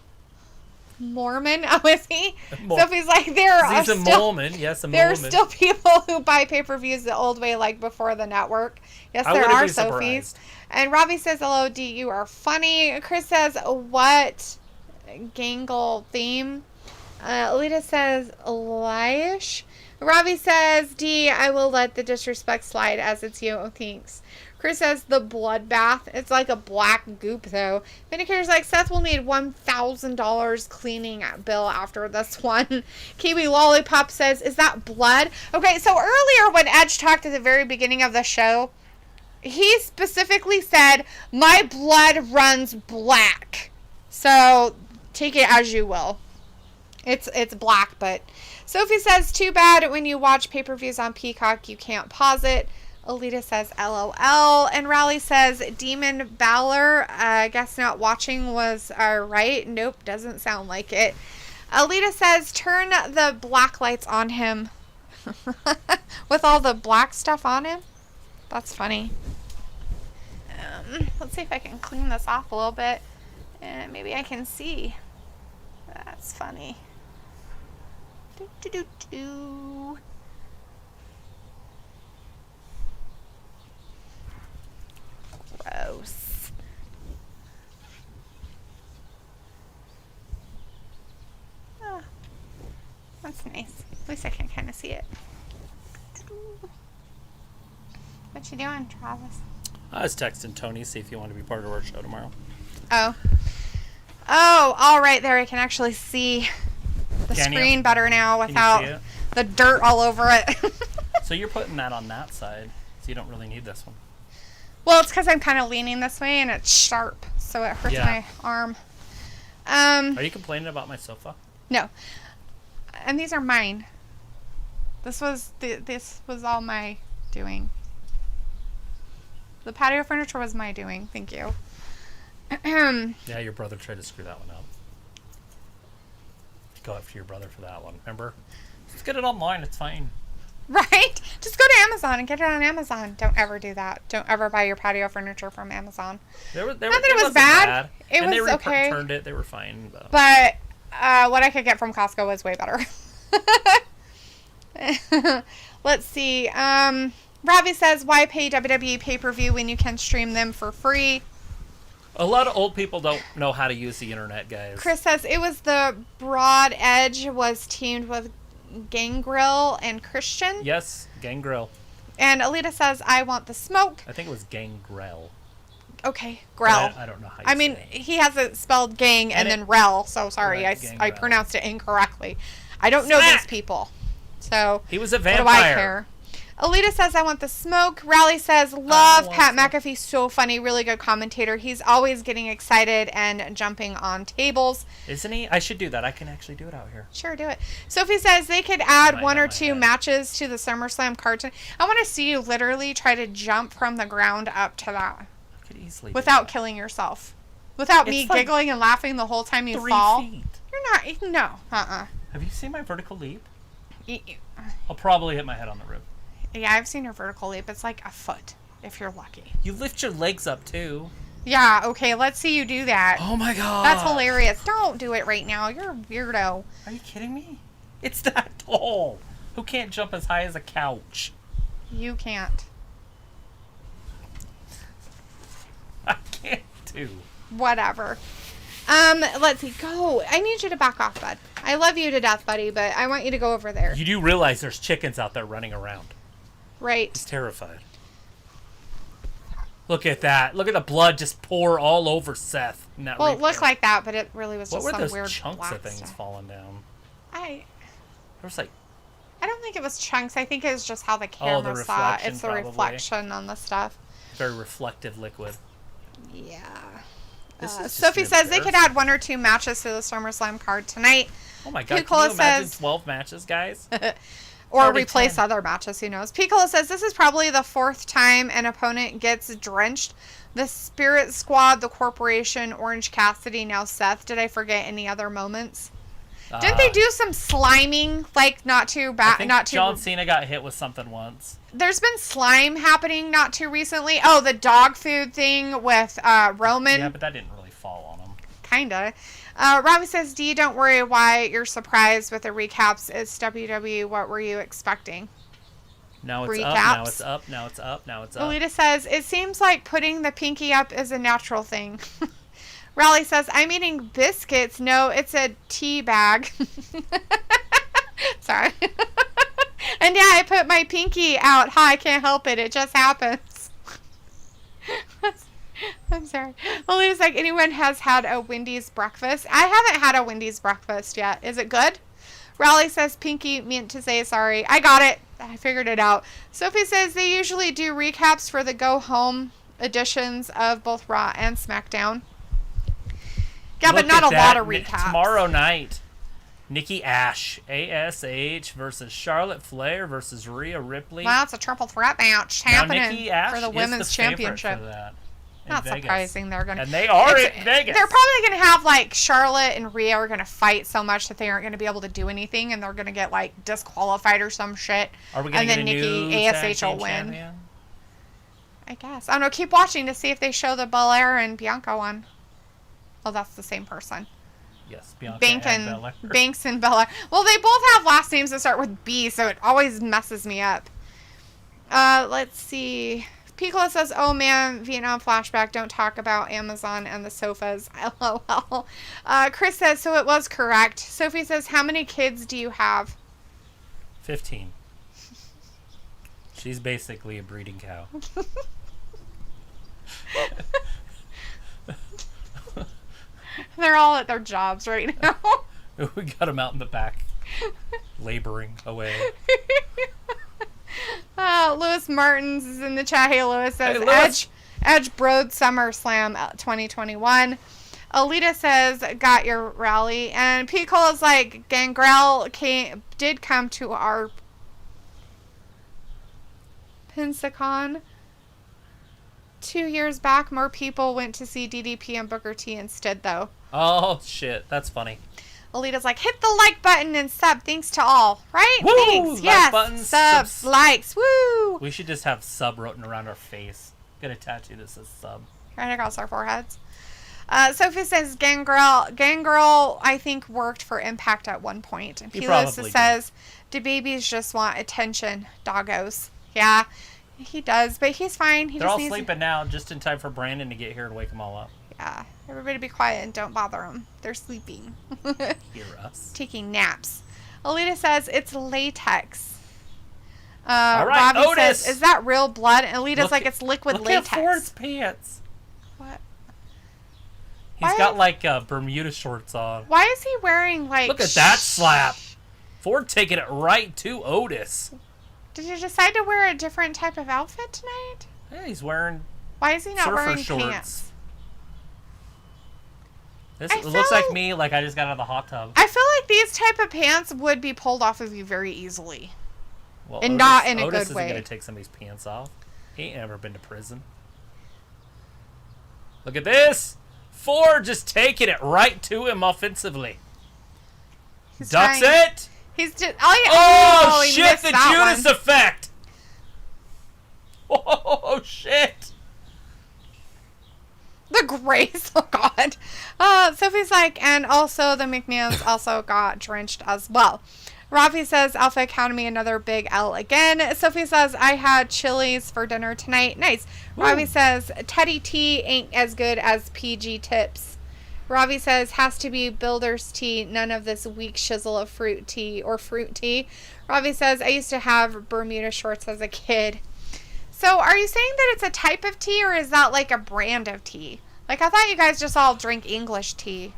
Mormon? Oh, is he? Mor- Sophie's like, there are He's a still... Mormon. Yes, a There are Mormon. still people who buy pay-per-views the old way, like before the network. Yes, I there wouldn't are, be Sophie's. surprised. And Robbie says, LOD, you are funny. Chris says, what gangle theme? Alita says, Eliash. Robbie says, D, I will let the disrespect slide as it's you. Oh, thanks. Chris says, the bloodbath. It's like a black goop, though. Vindicator's like, Seth will need $1,000 cleaning bill after this one. Kiwi Lollipop says, is that blood? Okay, so earlier when Edge talked at the very beginning of the show, he specifically said, my blood runs black. So, take it as you will. It's black, but... Sophie says, too bad when you watch pay-per-views on Peacock, you can't pause it. Alita says, LOL. And Raleigh says, Demon Balor, I guess not watching was right. Nope, doesn't sound like it. Alita says, turn the black lights on him. With all the black stuff on him? That's funny. Let's see if I can clean this off a little bit. And maybe I can see. That's funny. Do. Gross. Oh, that's nice. At least I can kind of see it. What you doing, Travis? I was texting Tony, see if you want to be part of our show tomorrow. Oh, all right. There, I can actually see the Can you? screen better now Can you see without it? the dirt all over it. So you're putting that on that side, so you don't really need this one. Well, it's because I'm kind of leaning this way and it's sharp, so it hurts my arm. Are you complaining about my sofa? No. And these are mine. This was all my doing. The patio furniture was my doing. Thank you. Yeah, your brother tried to screw that one up. Go after your brother for that one. Remember? Just get it online. It's fine. Right? Just go to Amazon and get it on Amazon. Don't ever do that. Don't ever buy your patio furniture from Amazon. Not that it was bad. It was okay. They returned it. They were fine. But what I could get from Costco was way better. Let's see. Robbie says, why pay WWE pay-per-view when you can stream them for free? A lot of old people don't know how to use the internet, guys. Chris says, it was the Broad Edge was teamed with Gangrel and Christian. Yes, Gangrel. And Alita says, I want the smoke. I think it was Gangrel. Okay, Grell. I don't know how you I mean, say it. he has it spelled gang and then rel, so sorry, Right, I pronounced it incorrectly. I don't know these people. So, He was a what vampire. do I care? Alita says, I want the smoke. Raleigh says, love Pat McAfee. So funny. Really good commentator. He's always getting excited and jumping on tables. Isn't he? I should do that. I can actually do it out here. Sure, do it. Sophie says they could add Might one have or my two head. matches to the SummerSlam card. I want to see you literally try to jump from the ground up to that I could easily without do that. killing yourself. Without me It's like giggling and laughing the whole time you 3 fall. feet. You're not. No. Have you seen my vertical leap? Y- I'll probably hit my head on the roof. Yeah, I've seen your vertical leap. It's like a foot, if you're lucky. You lift your legs up, too. Yeah, okay, let's see you do that. Oh, my God. That's hilarious. Don't do it right now. You're a weirdo. Are you kidding me? It's that tall. Who can't jump as high as a couch? You can't. I can't do. Whatever. Let's see. Go. I need you to back off, bud. I love you to death, buddy, but I want you to go over there. You do realize there's chickens out there running around. Right. He's terrified. Look at that. Look at the blood just pour all over Seth. In that Well, it replay. looked like that, but it really was What just were some those weird chunks black of things stuff. falling down? I There was like, don't think it was chunks. I think it was just how the the camera saw it. reflection, It's the probably. reflection on the stuff. very reflective liquid. Yeah. This is just Sophie an says they could embarrassment. add 1 or 2 matches to the SummerSlam card tonight. Oh my God, Piccola can you imagine says- 12 matches, guys? Or already replace 10. other matches, who knows. Piccolo says this is probably the 4th time an opponent gets drenched. The Spirit Squad, the Corporation, Orange Cassidy, now Seth. Did I forget any other moments? Didn't they do some sliming, like not too I bad? think Not too. John Cena got hit with something once. There's been slime happening not too recently. Oh, the dog food thing with Roman. Yeah, but that didn't really fall on him. kinda. Robbie says, D, don't worry why you're surprised with the recaps. It's WWE. What were you expecting? Now it's Recaps. up, now it's up, now it's up, now it's up. Alita says, it seems like putting the pinky up is a natural thing. Raleigh says, I'm eating biscuits. No, it's a tea bag. Sorry. And yeah, I put my pinky out. Hi, I can't help it. It just happens. I'm sorry. Alita's like, anyone has had a Wendy's breakfast? I haven't had a Wendy's breakfast yet. Is it good? Raleigh says, Pinky meant to say sorry. I got it. I figured it out. Sophie says they usually do recaps for the go-home editions of both Raw and SmackDown. Yeah, but not a lot of recaps. Tomorrow night, Nikki Ash, ASH versus Charlotte Flair versus Rhea Ripley. Wow, it's a triple threat match happening for the Women's Championship. For that. Not Vegas. surprising they're going to. And they are in Vegas. They're probably going to have, like, Charlotte and Rhea are going to fight so much that they aren't going to be able to do anything, and they're going to get, like, disqualified or some shit. Are we going to get a new ASH will win. Champion? I guess. I don't know. Keep watching to see if they show the Belair and Bianca one. Oh, that's the same person. Yes, Bianca and Belair. Banks and Belair. Well, they both have last names that start with B, so it always messes me up. Let's see. Piccolo says, oh man, Vietnam flashback, don't talk about Amazon and the sofas. LOL. Chris says, so it was correct. Sophie says, how many kids do you have? 15. She's basically a breeding cow. They're all at their jobs right now. We got them out in the back, laboring away. Lewis Martins is in the chat. Hey, Lewis says, hey, Lewis. Edge Broad SummerSlam 2021. Alita says, got your rally. And P. Cola's like, Gangrel did come to our Pensacon 2 years back. More people went to see DDP and Booker T instead, though. Oh, shit. That's funny. Alita's like, hit the like button and sub. Thanks to all. Right? Woo! Thanks. Like yes. buttons, Subs, likes. Woo! We should just have sub written around our face. Get a tattoo that says sub. Right across our foreheads. Sophie says Gangrel, I think, worked for Impact at one point. And Pilos says, do babies just want attention? Doggos. Yeah, he does, but he's fine. They're all sleeping now, just in time for Brandon to get here and wake them all up. Yeah, everybody be quiet and don't bother them. They're sleeping. Hear us. Taking naps. Alita says it's latex. All right, Robbie Otis. says, is that real blood? And Alita's like, it's liquid latex. Look at Ford's pants. What? He's got like Bermuda shorts on. Why is he wearing like... Look at that slap. Ford taking it right to Otis. Did you decide to wear a different type of outfit tonight? Yeah, he's wearing Why is he not surfer wearing shorts. pants? This looks like me, like I just got out of the hot tub. I feel like these type of pants would be pulled off of you very easily. Well, And Otis, not in a Otis good way. isn't going to take somebody's pants off. He ain't ever been to prison. Look at this. Ford just taking it right to him offensively. Ducks it. He's just... Oh, he shit, missed the that Judas one. effect. Oh, shit. The grace, oh god. Sophie's like, and also the McMahons also got drenched as well. Rafi says, Alpha Academy, another big L again. Sophie says, I had Chili's for dinner tonight. Nice. Ravi says, Teddy Tea ain't as good as PG Tips. Ravi says, has to be builder's tea, none of this weak shizzle of fruit tea or fruit tea. Ravi says, I used to have Bermuda shorts as a kid. So, are you saying that it's a type of tea, or is that like a brand of tea? Like, I thought you guys just all drink English tea.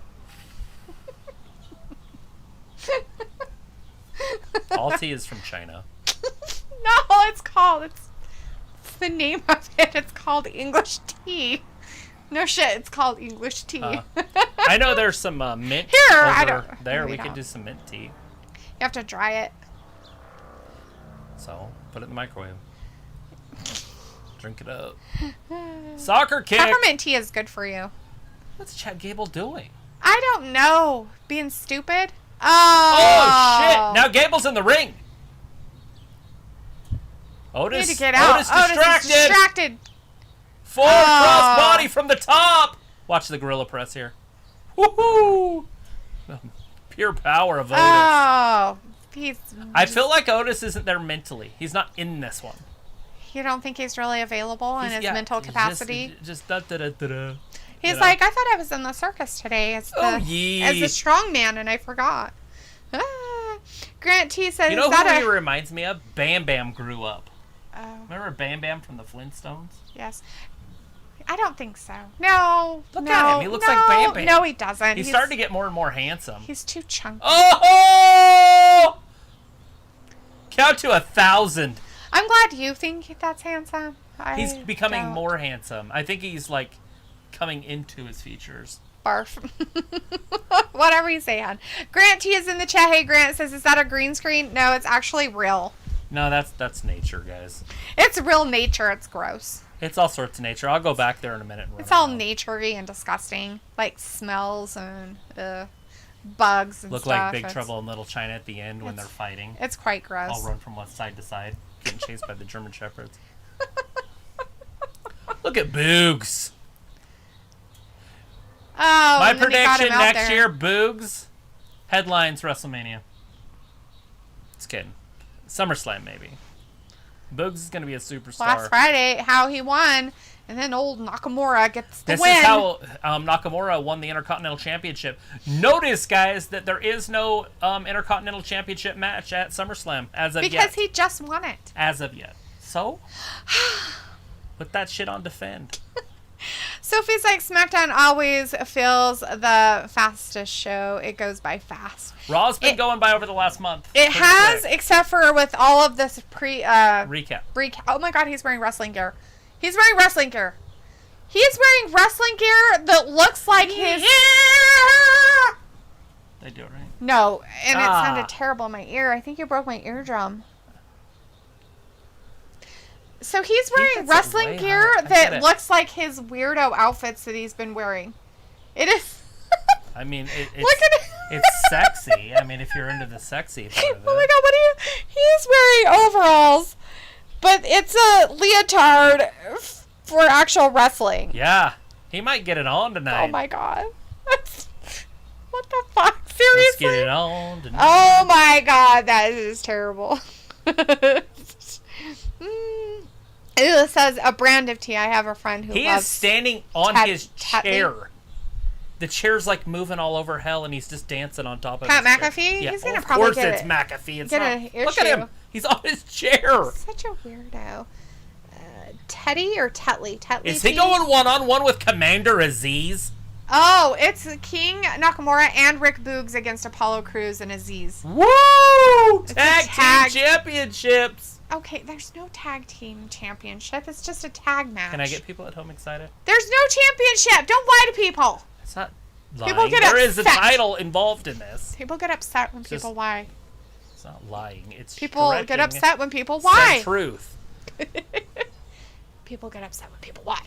All tea is from China. No, it's the name of it. It's called English tea. No shit, it's called English tea. I know there's some mint Here, over I don't. there. We We could don't. do some mint tea. You have to dry it. So, put it in the microwave. Drink it up. Soccer kick. Peppermint tea is good for you. What's Chad Gable doing? I don't know. Being stupid? Oh, shit. Now Gable's in the ring. Otis, Need to get out. Otis distracted. Is distracted. Forward cross body from the top. Watch the gorilla press here. Woohoo! Pure power of Otis. Oh, I feel like Otis isn't there mentally. He's not in this one. You don't think he's really available in his mental capacity? Just da-da-da-da-da. He's like, I thought I was in the circus today as a strong man, and I forgot. Grant T says, you know who he reminds me of? Bam Bam grew up. Oh. Remember Bam Bam from the Flintstones? Yes. I don't think so. No. Look at him. He looks like Bam Bam. No, he doesn't. He's starting to get more and more handsome. He's too chunky. Oh! Count to 1,000. I'm glad you think that's handsome. He's becoming more handsome. I think he's like coming into his features. Barf. Whatever you say, hon. Grant T is in the chat. Hey, Grant says, is that a green screen? No, it's actually real. No, that's nature, guys. It's real nature. It's gross. It's all sorts of nature. I'll go back there in a minute. And it's all naturey and disgusting. Like smells and bugs and stuff. Look like Big Trouble in Little China at the end when they're fighting. It's quite gross. All run from side to side, getting chased by the German Shepherds. Look at Boogs. Oh, my prediction next year, Boogs headlines WrestleMania. Just kidding. SummerSlam, maybe. Boogs is going to be a superstar. Last Friday, how he won, and then old Nakamura gets the win. This is how Nakamura won the Intercontinental Championship. Notice, guys, that there is no Intercontinental Championship match at SummerSlam as of yet. Because he just won it. As of yet. So, put that shit on defend. Sophie's like, SmackDown always feels the fastest show. It goes by fast. Raw's been going by over the last month. It has, quick. Except for with all of this recap. Oh my god, he's wearing wrestling gear. He's wearing wrestling gear. He's wearing wrestling gear that looks like his... They do it right. No, and it sounded terrible in my ear. I think you broke my eardrum. So he's wearing wrestling gear that looks like his weirdo outfits that he's been wearing. It is... I mean, it's, look at it. It's sexy. I mean, if you're into the sexy part of it. Oh my god, what are you... He's wearing overalls, but it's a leotard for actual wrestling. Yeah. He might get it on tonight. Oh my god. What the fuck? Seriously? Let's get it on tonight. Oh my god, that is terrible. It says a brand of tea. I have a friend who loves... He is standing on his chair. The chair's like moving all over hell, and he's just dancing on top of Pat his McAfee? Chair. Yeah, he's gonna probably of course it's McAfee. It's not. Look at him. He's on his chair. Such a weirdo. Teddy or Tetley? Tetley is he going one-on-one with Commander Aziz? Oh, it's King Nakamura and Rick Boogs against Apollo Crews and Aziz. Woo! Tag team championships. Okay, there's no tag team championship. It's just a tag match. Can I get people at home excited? There's no championship. Don't lie to people. It's not lying. There is a title involved in this. People get upset when people lie. It's not lying. It's people get upset when people lie. It's the truth. People get upset when people lie.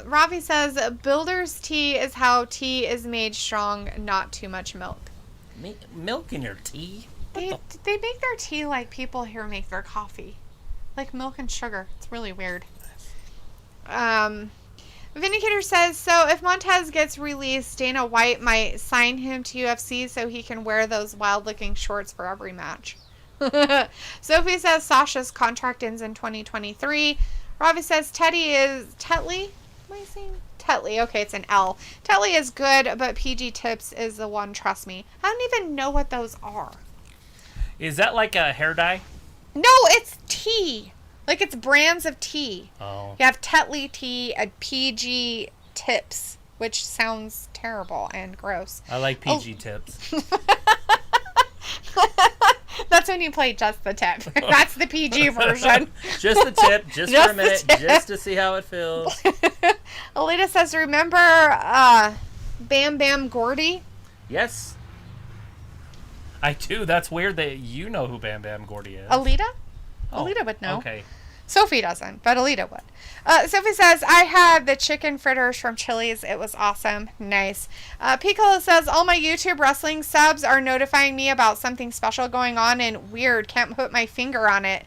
Ravi says, builder's tea is how tea is made strong, not too much milk. Milk in your tea? They make their tea like people here make their coffee. Like milk and sugar. It's really weird. Vindicator says, so if Montez gets released, Dana White might sign him to UFC so he can wear those wild-looking shorts for every match. Sophie says Sasha's contract ends in 2023. Ravi says Tetley? Am I saying Tetley? Okay, it's an L. Tetley is good, but PG Tips is the one, trust me. I don't even know what those are. Is that like a hair dye? No, it's tea. Like it's brands of tea. Oh. You have Tetley tea and PG Tips, which sounds terrible and gross. I like PG Tips. That's when you play just the tip. That's the PG version. Just the tip, just for a minute, just to see how it feels. Alita says, remember Bam Bam Gordy? Yes. I do. That's weird that you know who Bam Bam Gordy is. Alita? Oh, Alita would know. Okay. Sophie doesn't, but Alita would. Sophie says, I had the chicken fritters from Chili's. It was awesome. Nice. Piccolo says, all my YouTube wrestling subs are notifying me about something special going on and weird. Can't put my finger on it.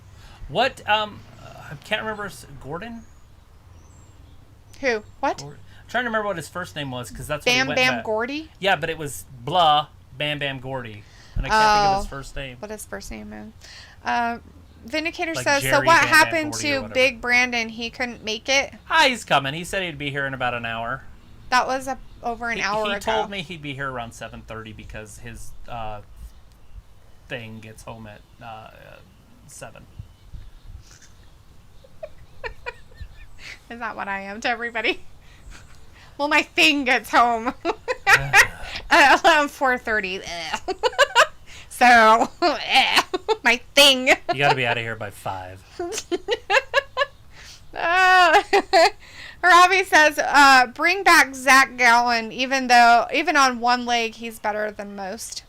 What? I can't remember. Gordon? Who? What? I'm trying to remember what his first name was because that's Bam what he went Bam back. Gordy? Yeah, but it was blah Bam Bam Gordy. And I can't think of his first name. What his first name is. Vindicator Like says, Jerry so what Bam Bam happened Gordy or to whatever. Big Brandon? He couldn't make it? Hi, he's coming. He said he'd be here in about an hour. That was over an hour ago. He told me he'd be here around 7:30 because his thing gets home at 7. Is that what I am to everybody? Well, my thing gets home at 4:30. So, my thing. You got to be out of here by 5. Robbie says, bring back Zach Gallen, even on one leg, he's better than most.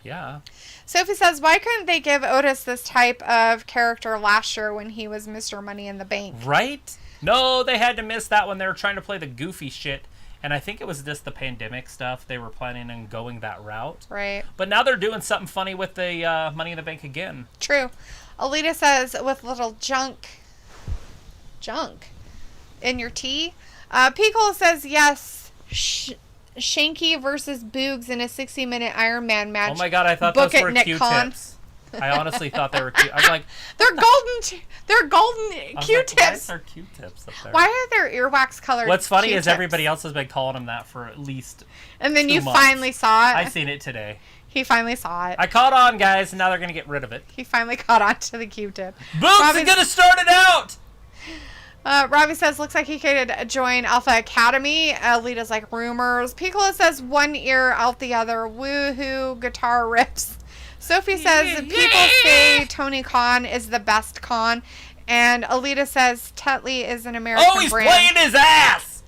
Yeah. Sophie says, why couldn't they give Otis this type of character last year when he was Mr. Money in the Bank? Right? No, they had to miss that when they were trying to play the goofy shit. And I think it was just the pandemic stuff. They were planning on going that route. Right. But now they're doing something funny with the Money in the Bank again. True. Alita says, with little junk in your tea. Pickle says, yes, Shanky versus Boogs in a 60-minute Iron Man match. Oh my god, I thought Book those it, were Nick Q-tips. I honestly thought they were Q. I was like, they're golden Q-tips. Why is there Q-tips up there? Why are there earwax colored What's funny Q-tips? is everybody else has been calling him that for at least And then 2 you months. finally saw it. I seen it today. He finally saw it. I caught on, guys, and now they're gonna get rid of it. He finally caught on to the Q-tip. Boots is gonna start it out. Robbie says, looks like he could join Alpha Academy. Alita's like, rumors. Piccolo says, one ear out the other. Woohoo, guitar riffs. Sophie says, people say Tony Khan is the best Khan. And Alita says, Tetley is an American Oh, he's brand. playing his ass.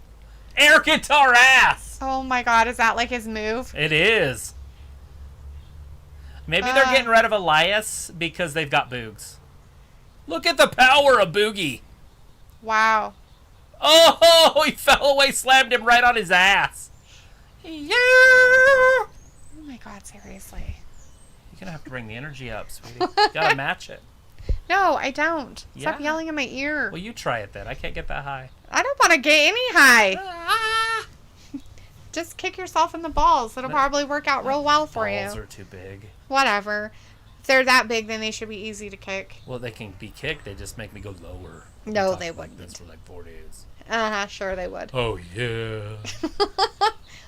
Air guitar ass. Oh my god, is that like his move? It is. Maybe they're getting rid of Elias because they've got Boogs. Look at the power of Boogie. Wow. Oh, he fell away, slammed him right on his ass. Yeah. Oh my god, seriously. You're going to have to bring the energy up, sweetie. You got to match it. No, I don't. Stop Yeah. yelling in my ear. Well, you try it then. I can't get that high. I don't want to get any high. Just kick yourself in the balls. It'll probably work out real well for you. Balls are too big. Whatever. If they're that big, then they should be easy to kick. Well, they can be kicked. They just make me go lower. No, Talk they like wouldn't. this for like 4 days. Sure they would. Oh, yeah.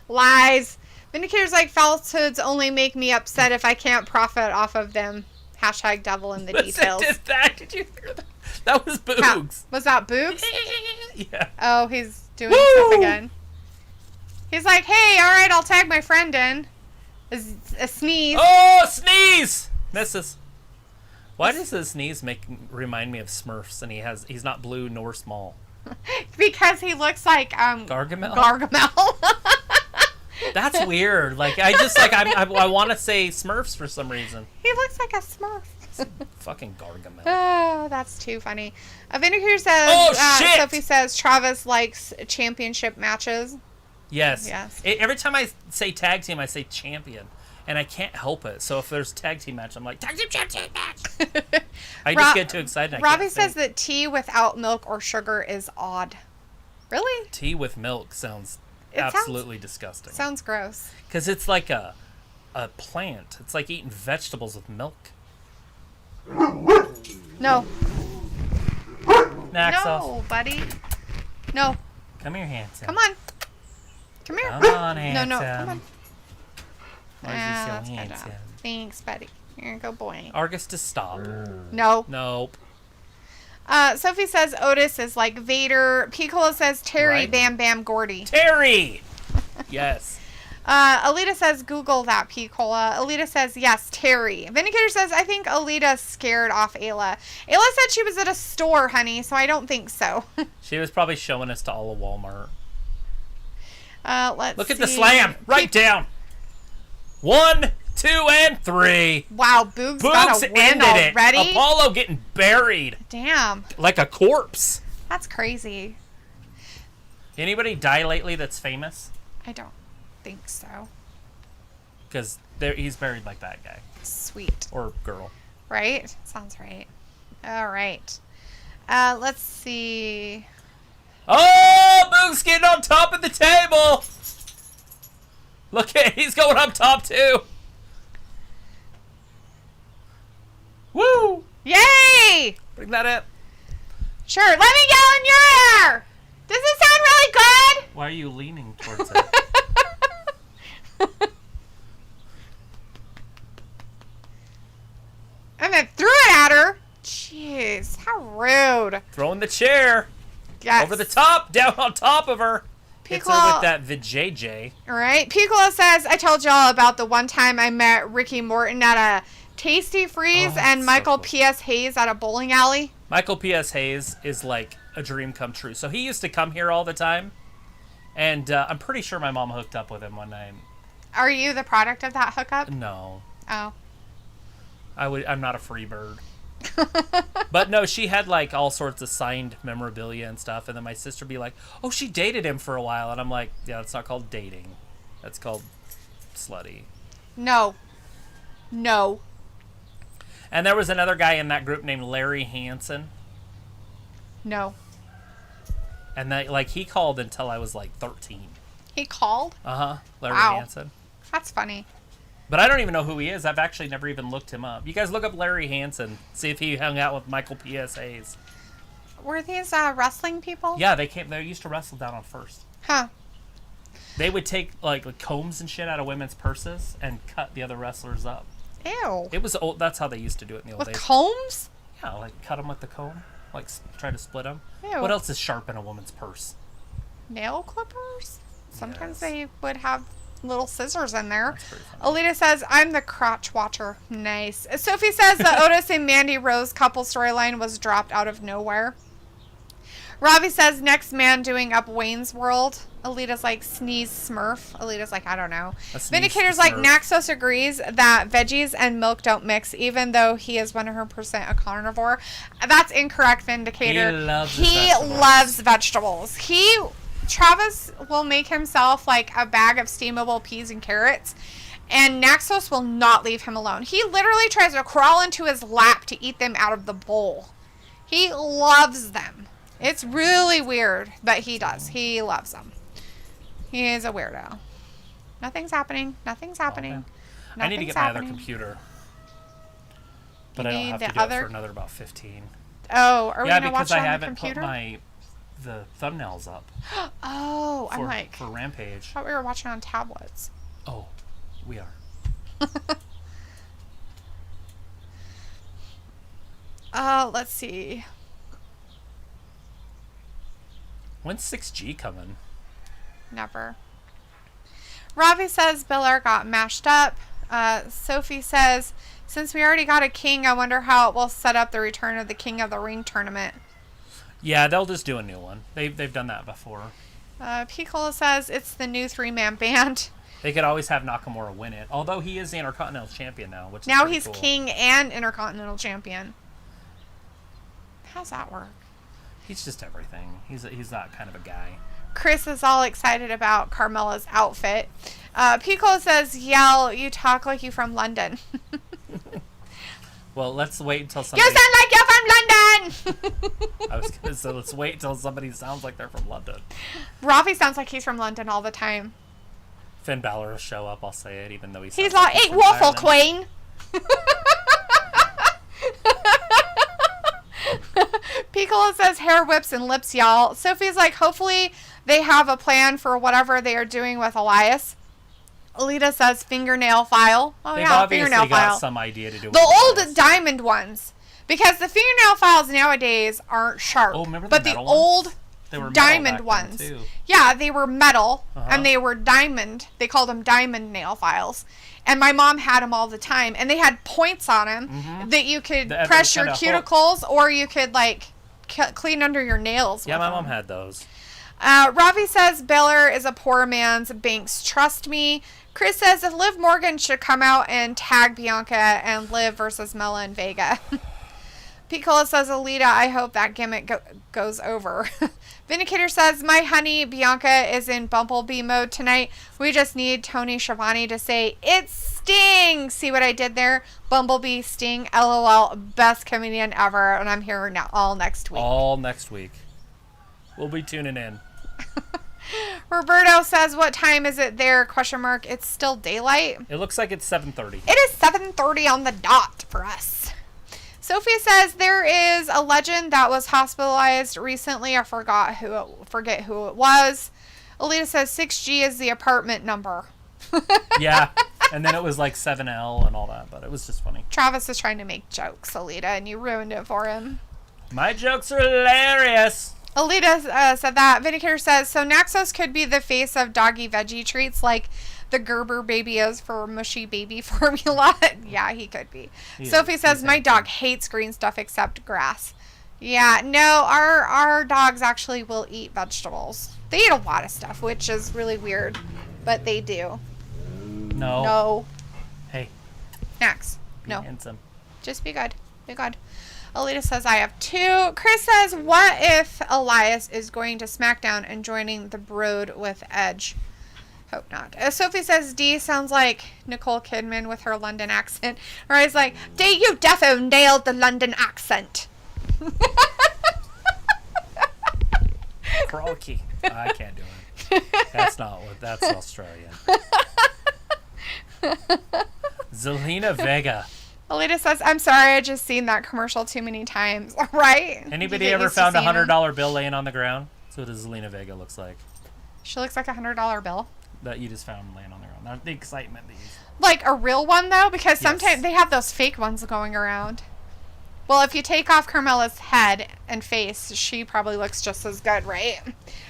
Lies. Vindicator's like, falsehoods only make me upset if I can't profit off of them. Hashtag devil in the details. Did that? Did you hear that? That was Boogs. Was that Boogs? Yeah. Oh, he's doing Woo! stuff again. He's like, hey, alright, I'll tag my friend in. A sneeze. Oh, sneeze! Misses. Why does the sneeze remind me of Smurfs and he's not blue nor small? Because he looks like Gargamel? Gargamel. That's weird. Like I want to say Smurfs for some reason. He looks like a Smurf. Fucking Gargamel. Oh, that's too funny. Vindicator says, Oh, shit! Sophie says Travis likes championship matches. Yes. Yes. Every time I say tag team, I say champion. And I can't help it. So if there's tag team match, I'm like, tag team match. I just get too excited. Robbie says that tea without milk or sugar is odd. Really? Tea with milk sounds absolutely disgusting. Sounds gross. Because it's like a plant. It's like eating vegetables with milk. No. Naxos. No, buddy. No. Come here, handsome. Come on. Come here. Come on, handsome. No, come on. Why is That's he so good handsome? job. Thanks, buddy. Here, go boy. Argus to stop. No. Nope. Sophie says Otis is like Vader. Piccolo says Terry Right. Bam Bam Gordy. Terry! Yes. Alita says Google that, Piccolo. Alita says yes, Terry. Vindicator says I think Alita scared off Ayla. Ayla said she was at a store, honey, so I don't think so. She was probably showing us to all of Walmart. Let's Look at see. the slam. Right down. 1, 2, and 3. Wow, Boog's got Boogs a win ended already? it. Apollo getting buried Damn. like a corpse. That's crazy. Anybody die lately that's famous? I don't think so. Because he's buried like that guy. Sweet. Or girl. Right? Sounds right. All right. Let's see. Oh, Boog's getting on top of the the table. Look at, he's going up top too. Woo! Yay! Bring that up. Sure, let me yell in your ear. Does it sound really good? Why are you leaning towards it? And then threw it at her. Jeez, how rude. Throwing the chair. Yes. Over the top, down on top of her. Hits her Piccolo, with that vajayjay. all right. Piccolo says, I told y'all about the one time I met Ricky Morton at a Tasty Freeze and so Michael cool. P.S. Hayes at a bowling alley. Michael P.S. Hayes is like a dream come true. So he used to come here all the time. And I'm pretty sure my mom hooked up with him one night. Are you the product of that hookup? No. Oh. I'm not a free bird. But no, she had like all sorts of signed memorabilia and stuff, and then my sister would be like, oh, she dated him for a while, and I'm like, yeah, it's not called dating, that's called slutty. No. And there was another guy in that group named Larry Hansen, No. and that like he called until I was like 13. He called? Larry Wow. Hansen. That's funny. But I don't even know who he is. I've actually never even looked him up. You guys look up Larry Hansen, see if he hung out with Michael P.S. Hayes. Were these wrestling people? Yeah, they used to wrestle down on First. Huh. They would take like combs and shit out of women's purses and cut the other wrestlers up. Ew. It was old. That's how they used to do it in the old With days. combs? Yeah, like cut them with the comb, like try to split them. Ew. What else is sharp in a woman's purse? Nail clippers? Sometimes Yes. they would have little scissors in there. That's pretty funny. Alita says, I'm the crotch watcher. Nice. Sophie says the Otis and Mandy Rose couple storyline was dropped out of nowhere. Ravi says, next man doing up Wayne's World. Alita's like, sneeze Smurf. Alita's like, I don't know. A sneeze Vindicator's like, Smurf. Naxos agrees that veggies and milk don't mix, even though he is 100% a carnivore. That's incorrect, Vindicator. He loves his He vegetables. loves vegetables. Travis will make himself like a bag of steamable peas and carrots, and Naxos will not leave him alone. He literally tries to crawl into his lap to eat them out of the bowl. He loves them. It's really weird, but he does. He loves them. He is a weirdo. Nothing's happening. Nothing's happening. Okay. I need to get my other computer. But I don't need have the to do it other- for another about 15. Oh, are we Yeah, gonna watch because it I on the haven't put computer? the thumbnails up Oh, I'm for, like, for Rampage. I thought we were watching on tablets. Oh, we are. Let's see. When's 6G coming? Never. Ravi says Biller got mashed up. Sophie says, since we already got a king, I wonder how it will set up the return of the King of the Ring tournament. Yeah, they'll just do a new one. They've done that before. Piccolo says it's the new 3-man band. They could always have Nakamura win it. Although he is the Intercontinental Champion now, which is Now pretty he's cool. king and Intercontinental Champion. How's that work? He's just everything. He's that kind of a guy. Chris is all excited about Carmella's outfit. Piccolo says, yell, you talk like you from London. Well, let's wait until You somebody... sound like you're from London! I was going to say, let's wait until somebody sounds like they're from London. Rafi sounds like he's from London all the time. Finn Balor will show up, I'll say it, even though he's He's like, eat from waffle, Ireland. queen! Piccolo says hair whips and lips, y'all. Sophie's like, hopefully they have a plan for whatever they are doing with Elias. Alita says fingernail file. Oh, They've yeah, obviously fingernail got file. some idea to do The with old this. diamond ones. Because the fingernail files nowadays aren't sharp. Oh, remember the but the metal old ones? They were metal diamond back ones. then, too. Yeah, they were metal Uh-huh. and they were diamond. They called them diamond nail files. And my mom had them all the time. And they had points on them that you could That press your kinda hook. cuticles or you could like clean under your nails. Yeah, with my mom them. had those. Ravi says Baylor is a poor man's Banks. Trust me. Chris says if Liv Morgan should come out and tag Bianca and Liv versus Mela and Vega. Piccolo says Alita, I hope that gimmick goes over. Vindicator says my honey Bianca is in Bumblebee mode tonight. We just need Tony Schiavone to say it's Sting. See what I did there? Bumblebee Sting. LOL. Best comedian ever. And I'm here now all next week. All next week. We'll be tuning in. Roberto says, what time is it there? Question mark. It's still daylight. It looks like it's 7:30. It is 7:30 on the dot for us. Sophia says there is a legend that was hospitalized recently. I forget who it was. Alita says 6G is the apartment number. Yeah. And then it was like 7L and all that, but it was just funny. Travis is trying to make jokes, Alita, and you ruined it for him. My jokes are hilarious. Alita said that. Vindicator says, so Naxos could be the face of doggy veggie treats like the Gerber baby is for mushy baby formula. Yeah, he could be. Sophie says, my dog hates green stuff except grass. Yeah, no, our dogs actually will eat vegetables. They eat a lot of stuff, which is really weird, but they do. No. Hey. Nax. No. Handsome. Just be good. Be good. Alita says, I have 2. Chris says, what if Elias is going to SmackDown and joining the Brood with Edge? Hope not. Sophie says, D sounds like Nicole Kidman with her London accent. Or I was like, D, you defo nailed the London accent. Croaky. I can't do it. That's Australian. Zelina Vega. Alita says, I'm sorry, I just seen that commercial too many times. Right? Anybody ever found a $100 bill laying on the ground? That's what Zelina Vega looks like. She looks like a $100 bill. That you just found laying on the ground. Not the excitement that you... Like a real one, though? Because sometimes they have those fake ones going around. Well, if you take off Carmella's head and face, she probably looks just as good, right?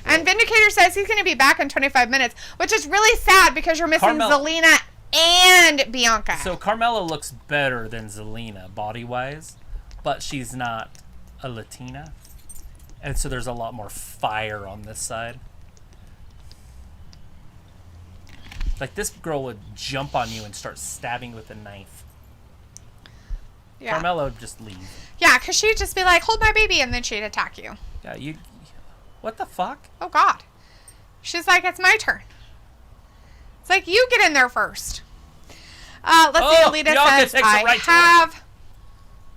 And Vindicator says he's going to be back in 25 minutes, which is really sad because you're missing Zelina and Bianca. So Carmella looks better than Zelina body-wise, but she's not a Latina. And so there's a lot more fire on this side. Like, this girl would jump on you and start stabbing with a knife. Yeah. Carmella would just leave. Yeah, because she'd just be like, hold my baby, and then she'd attack you. Yeah, what the fuck? Oh, God. She's like, it's my turn. It's like, you get in there first. Let's see, Alita says, I have...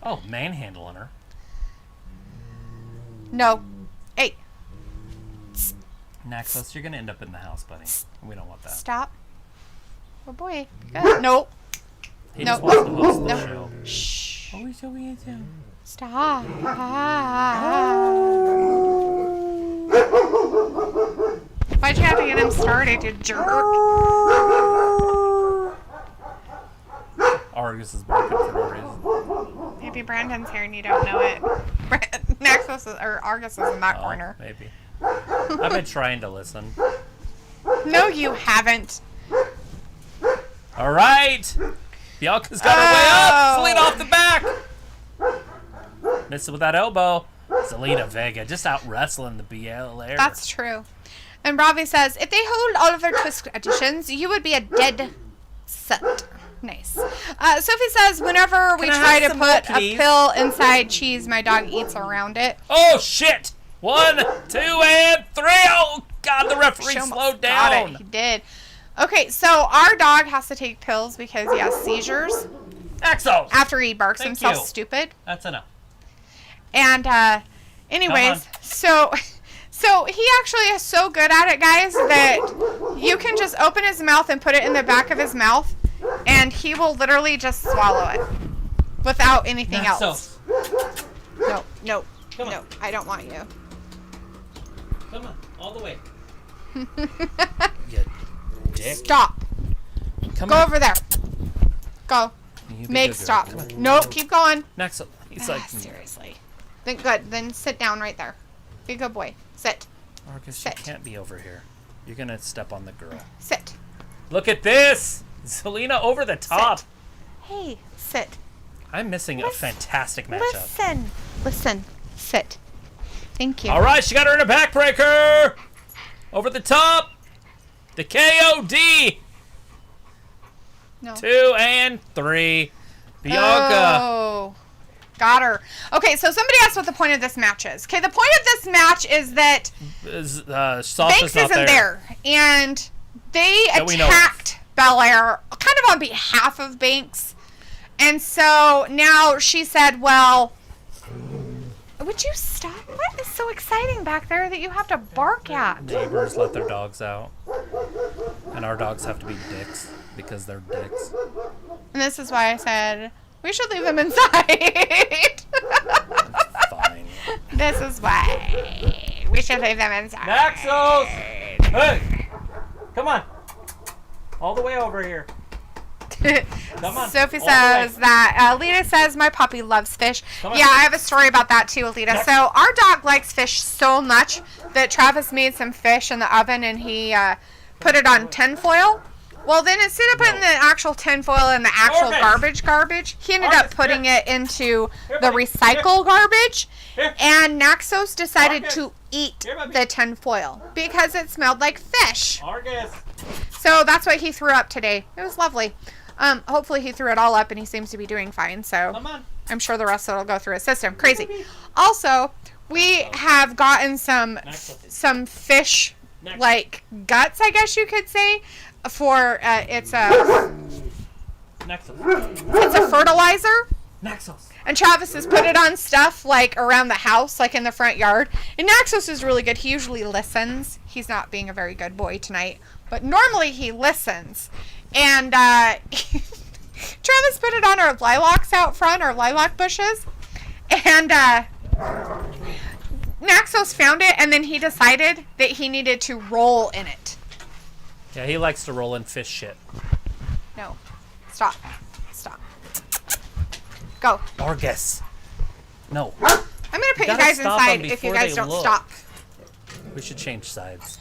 Oh, manhandling her. No. Hey. Naxos, you're going to end up in the house, buddy. We don't want that. Stop. Oh, boy. Good. Nope. He just wants to host the show. Shh. Oh, he's over here, too. Stop. Why'd you have to get him started, you jerk? Argus is barking for no reason. Maybe Brandon's here and you don't know it. Naxos or Argus is in that corner. Maybe. I've been trying to listen. No, you haven't. All right. Bianca's got her way up. Zelina off the back. Missed it with that elbow. Zelina Vega just out wrestling the BL air. That's true. And Ravi says, if they hold all of their Twist editions, you would be a dead set. Nice. Sophie says, whenever we try to put a pill inside cheese, my dog eats around it. Oh, shit. 1, 2, and 3. Oh, God, the referee slowed down. He did. Okay, so our dog has to take pills because he has seizures. Exos. After he barks himself stupid. That's enough. And, anyways, so he actually is so good at it, guys, that you can just open his mouth and put it in the back of his mouth, and he will literally just swallow it without anything else. No, I don't want you. Come on, all the way. You dick. Stop. Go over there. Go. Meg, stop. Nope, keep going. Next, he's like... Seriously. Then good. Then sit down right there. Be a good boy. Sit. Marcus, you can't be over here. You're going to step on the girl. Sit. Look at this. Zelina over the top. Sit. Hey, sit. I'm missing a fantastic matchup. Listen. Sit. Thank you. All right, she got her in a backbreaker. Over the top. The KOD. No. 2 and 3. Bianca. Oh. Got her. Okay, so somebody asked what the point of this match is. Okay, the point of this match is that Banks isn't there. And they attacked Belair kind of on behalf of Banks. And so now she said, well, Would you stop? What is so exciting back there that you have to bark at? Neighbors let their dogs out. And our dogs have to be dicks because they're dicks. And this is why I said we should leave them inside. Fine. This is why we should leave them inside. Naxos! Hey! Come on. All the way over here. Come on. Sophie says that Alita says my puppy loves fish. Yeah, I have a story about that too, Alita. So our dog likes fish so much that Travis made some fish in the oven and he put it on tinfoil. Well, then instead of putting the actual tinfoil in the actual garbage, he ended up putting it into the recycle garbage. And Naxos decided to eat the tinfoil because it smelled like fish. So that's what he threw up today. It was lovely. Hopefully he threw it all up and he seems to be doing fine. So I'm sure the rest of it will go through his system. Crazy. Also, we have gotten some fish, like guts, I guess you could say, for it's a fertilizer. Naxos. And Travis has put it on stuff like around the house, like in the front yard. And Naxos is really good. He usually listens. He's not being a very good boy tonight, but normally he listens. And Travis put it on our lilacs out front, our lilac bushes. And Naxos found it, and then he decided that he needed to roll in it. Yeah, he likes to roll in fish shit. No. Stop. Go. Argus. No. I'm going to put you guys inside if you guys don't stop. We should change sides.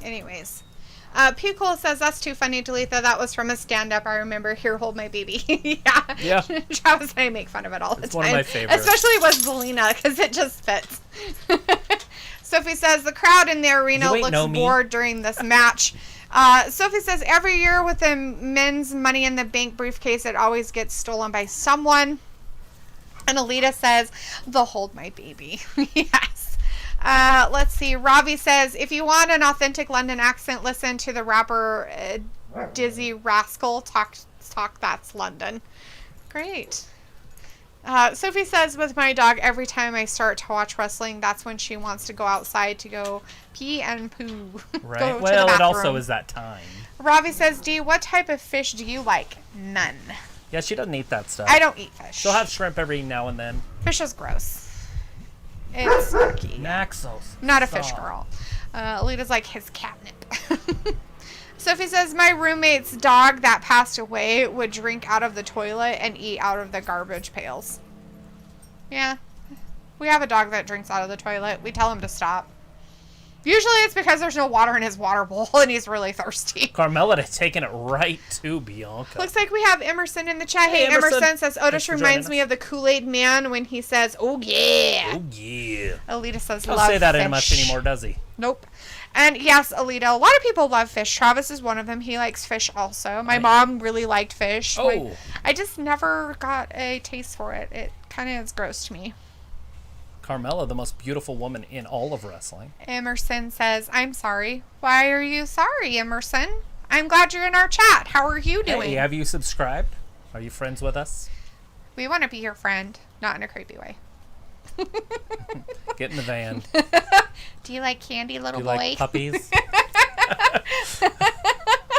Anyways. Picola says, that's too funny, Dalethea. That was from a stand-up. I remember Here, Hold My Baby. Yeah. Travis and I make fun of it all the time. It's one of my favorites. Especially with Zelina, because it just fits. Sophie says, the crowd in the arena looks bored during this match. Sophie says, every year with the men's Money in the Bank briefcase, it always gets stolen by someone. And Alita says, they'll hold my baby. Yes. Let's see. Ravi says, if you want an authentic London accent, listen to the rapper Dizzy Rascal. Talk, that's London. Great. Sophie says, with my dog, every time I start to watch wrestling, that's when she wants to go outside to go pee and poo. Right. Well, it also is that time. Ravi says, Dee, what type of fish do you like? None. Yeah, she doesn't eat that stuff. I don't eat fish. She'll have shrimp every now and then. Fish is gross. It's yucky. Naxos. I'm not a fish girl. Alita's like his catnip. Sophie says, my roommate's dog that passed away would drink out of the toilet and eat out of the garbage pails. Yeah. We have a dog that drinks out of the toilet. We tell him to stop. Usually it's because there's no water in his water bowl and he's really thirsty. Carmela has taken it right to Bianca. Looks like we have Emerson in the chat. Hey, Emerson says, Otis reminds me of the Kool-Aid Man when he says, oh yeah. Oh yeah. Alita says, Don't love say that fish. much anymore, does he? Nope. And yes, Alita, a lot of people love fish. Travis is one of them. He likes fish also. My mom really liked fish. Oh. I just never got a taste for it. It kind of is gross to me. Carmella, the most beautiful woman in all of wrestling. Emerson says, I'm sorry. Why are you sorry, Emerson? I'm glad you're in our chat. How are you doing? Hey, have you subscribed? Are you friends with us? We want to be your friend, not in a creepy way. Get in the van. Do you like candy, little Do boy? you like puppies?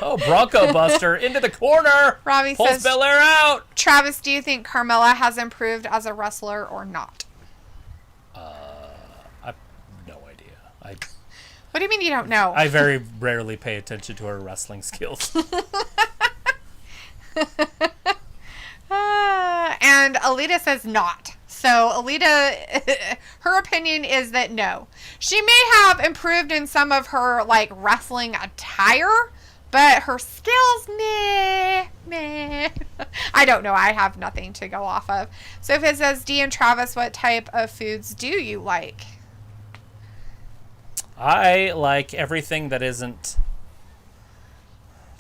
Oh, Bronco Buster into the corner. Robbie Pulls says, Belair out. Travis, do you think Carmella has improved as a wrestler or not? I have no idea. What do you mean you don't know? I very rarely pay attention to her wrestling skills. And Alita says not. So Alita, her opinion is that no. She may have improved in some of her like wrestling attire, but her skills, meh. I don't know. I have nothing to go off of. So if it says, Dee and Travis, what type of foods do you like? I like everything that isn't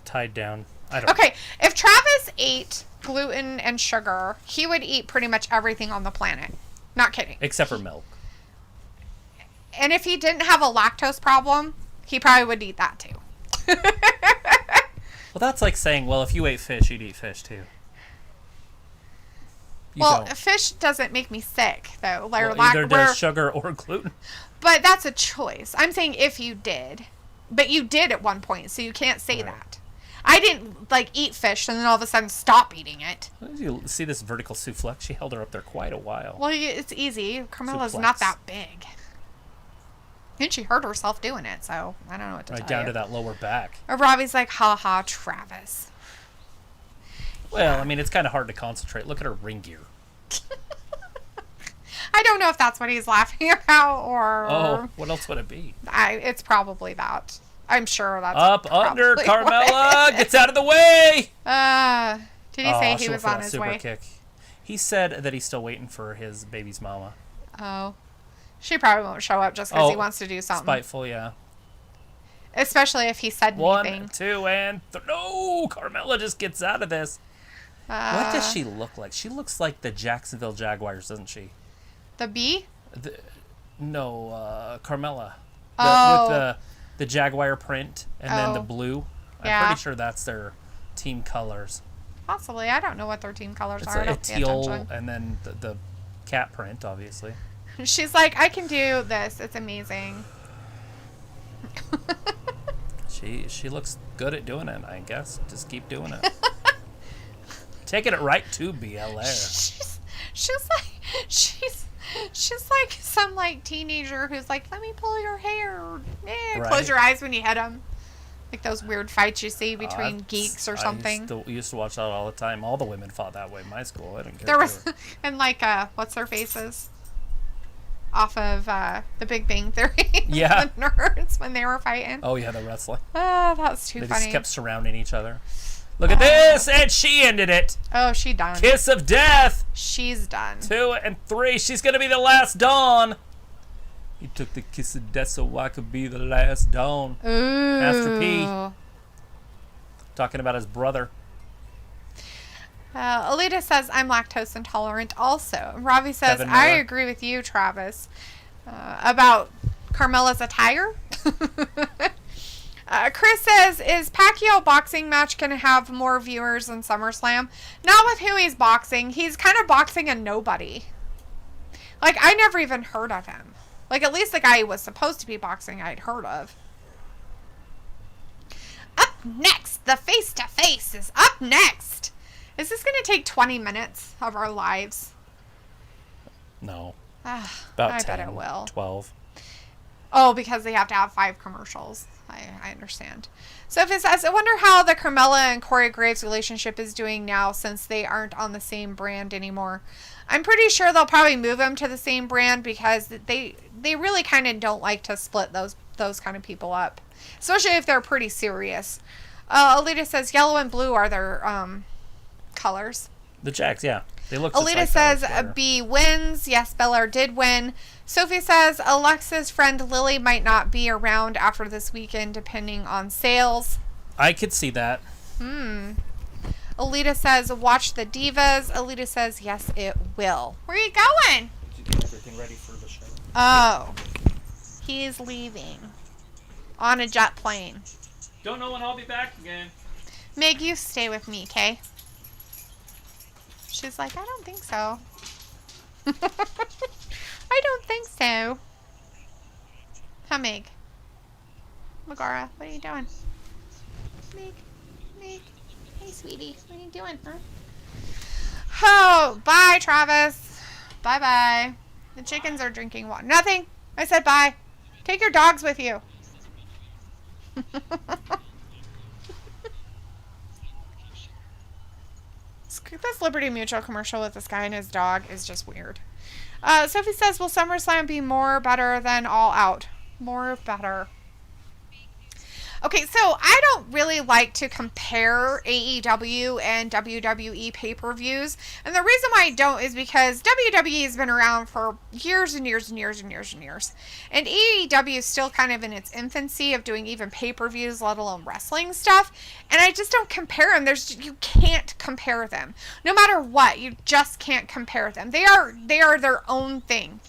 tied down. I don't know. Okay, if Travis ate gluten and sugar, he would eat pretty much everything on the planet. Not kidding. Except for milk. And if he didn't have a lactose problem, he probably would eat that too. Well, that's like saying, well, if you ate fish, you'd eat fish too. Well, fish doesn't make me sick, though. Either does sugar or gluten. But that's a choice. I'm saying if you did. But you did at one point, so you can't say that. I didn't, eat fish and then all of a sudden stop eating it. You see this vertical suplex? She held her up there quite a while. Well, it's easy. Carmella's not that big. And she hurt herself doing it, so I don't know what to tell you. Right down to that lower back. Or Robbie's like, ha ha, Travis. Well, I mean, it's kind of hard to concentrate. Look at her ring gear. I don't know if that's what he's laughing about or... Oh, what else would it be? It's probably that. I'm sure that's up under Carmella gets out of the way. Did he say he was on his way? Kick. He said that he's still waiting for his baby's mama. Oh, she probably won't show up just because he wants to do something. Spiteful, yeah. Especially if he said anything. 1, 2, and no! Carmella just gets out of this. What does she look like? She looks like the Jacksonville Jaguars, doesn't she? The bee? Carmella. With the Jaguar print and then the blue. I'm pretty sure that's their team colors. Possibly. I don't know what their team colors are. I don't pay teal attention. and then the cat print, obviously. She's like, I can do this. It's amazing. She looks good at doing it, I guess. Just keep doing it. Taking it right to BLA. She's like some teenager who's like, let me pull your hair. Yeah, close your eyes when you hit them. Like those weird fights you see between geeks or something. We used to watch that all the time. All the women fought that way in my school. I didn't care. There was, and what's their faces? Off of The Big Bang Theory. Yeah. The nerds when they were fighting. Oh, yeah, the wrestling. Oh, that's too funny. They just kept surrounding each other. Look at this, and she ended it. Oh, she done. Kiss of death. She's done. 2 and 3. She's going to be the last Dawn. He took the kiss of death so I could be the last Dawn. Ooh. Master P. Talking about his brother. Alita says, I'm lactose intolerant also. Robbie says, I agree with you, Travis, about Carmella's attire. Chris says, is Pacquiao boxing match going to have more viewers than SummerSlam? Not with who he's boxing. He's kind of boxing a nobody. I never even heard of him. At least the guy who was supposed to be boxing I'd heard of. Up next, the face-to-face is up next. Is this going to take 20 minutes of our lives? No. About I 10, bet it will. 12. Oh, because they have to have 5 commercials. I understand. Sophie says, I wonder how the Carmella and Corey Graves relationship is doing now since they aren't on the same brand anymore. I'm pretty sure they'll probably move them to the same brand because they really kind of don't like to split those kind of people up. Especially if they're pretty serious. Alita says yellow and blue are their colors. The Jags, yeah. They look Alita says B wins. Yes, Belair did win. Sophie says Alexa's friend Lily might not be around after this weekend depending on sales. I could see that. Alita says watch the Divas. Alita says yes, it will. Where are you going? Did you get everything ready for the show? Oh. He's leaving. On a jet plane. Don't know when I'll be back again. Meg, you stay with me, okay? She's like, I don't think so. I don't think so. Huh, Meg? Megara, what are you doing? Meg. Hey, sweetie. What are you doing, huh? Oh, bye, Travis. Bye-bye. The chickens are drinking water. Nothing. I said bye. Take your dogs with you. This Liberty Mutual commercial with this guy and his dog is just weird. Sophie says, will SummerSlam be more better than All Out? More better. Okay, so I don't really like to compare AEW and WWE pay-per-views. And the reason why I don't is because WWE has been around for years and years and years and years and years. And AEW is still kind of in its infancy of doing even pay-per-views, let alone wrestling stuff. And I just don't compare them. You can't compare them. No matter what, you just can't compare them. They are their own thing.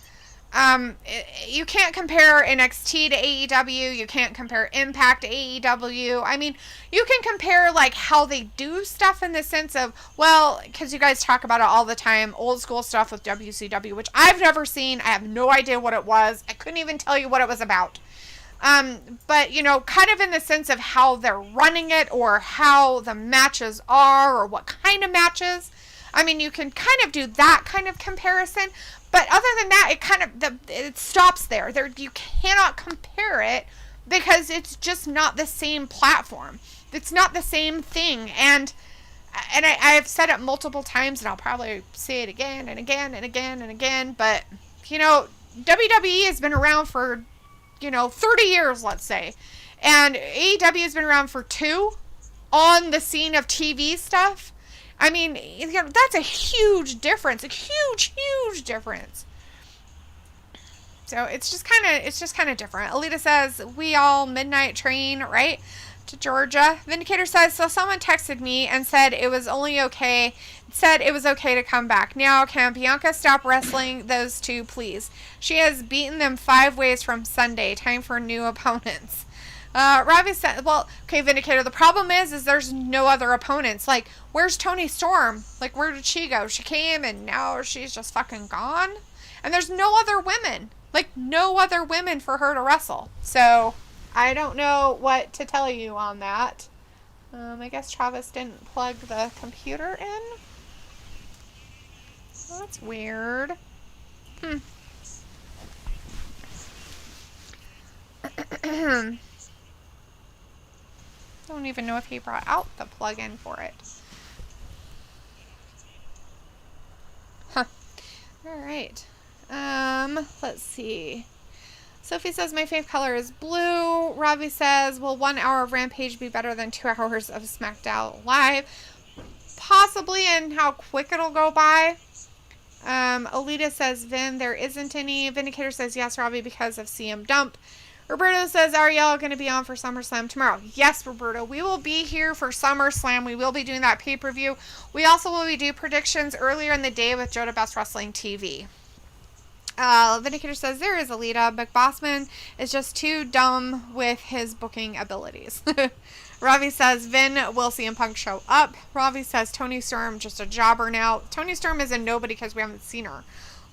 You can't compare NXT to AEW. You can't compare Impact to AEW. I mean, you can compare like how they do stuff in the sense of, well, because you guys talk about it all the time, old school stuff with WCW, which I've never seen. I have no idea what it was. I couldn't even tell you what it was about. But, you know, kind of in the sense of how they're running it or how the matches are or what kind of matches. I mean, you can kind of do that kind of comparison. But other than that, it stops there. You cannot compare it because it's just not the same platform. It's not the same thing. And I've said it multiple times, and I'll probably say it again and again and again and again. But, you know, WWE has been around for, 30 years, let's say. And AEW has been around for 2 on the scene of TV stuff. I mean, that's a huge difference. A huge, huge difference. So it's just kind of different. Alita says, we all midnight train, right? To Georgia. Vindicator says, so someone texted me and said it was okay to come back. Now, can Bianca stop wrestling those two, please? She has beaten them 5 ways from Sunday. Time for new opponents. Ravi said, well, okay, Vindicator, the problem is there's no other opponents. Like, where's Toni Storm? Like, where did she go? She came and now she's just fucking gone? And there's no other women. Like, no other women for her to wrestle. So, I don't know what to tell you on that. I guess Travis didn't plug the computer in. Well, that's weird. Don't even know if he brought out the plug-in for it. Huh. Alright. Let's see. Sophie says, my fave color is blue. Ravi says, will 1 hour of Rampage be better than 2 hours of SmackDown Live? Possibly, and how quick it'll go by. Alita says, Vin, there isn't any. Vindicator says, yes, Ravi, because of CM Dump. Roberto says, are y'all going to be on for SummerSlam tomorrow? Yes, Roberto. We will be here for SummerSlam. We will be doing that pay-per-view. We also will be doing predictions earlier in the day with Joe to Best Wrestling TV. Vindicator says, there is Alita. McBossman is just too dumb with his booking abilities. Ravi says, Vin will CM Punk show up. Ravi says, Toni Storm just a jobber now. Toni Storm is a nobody because we haven't seen her.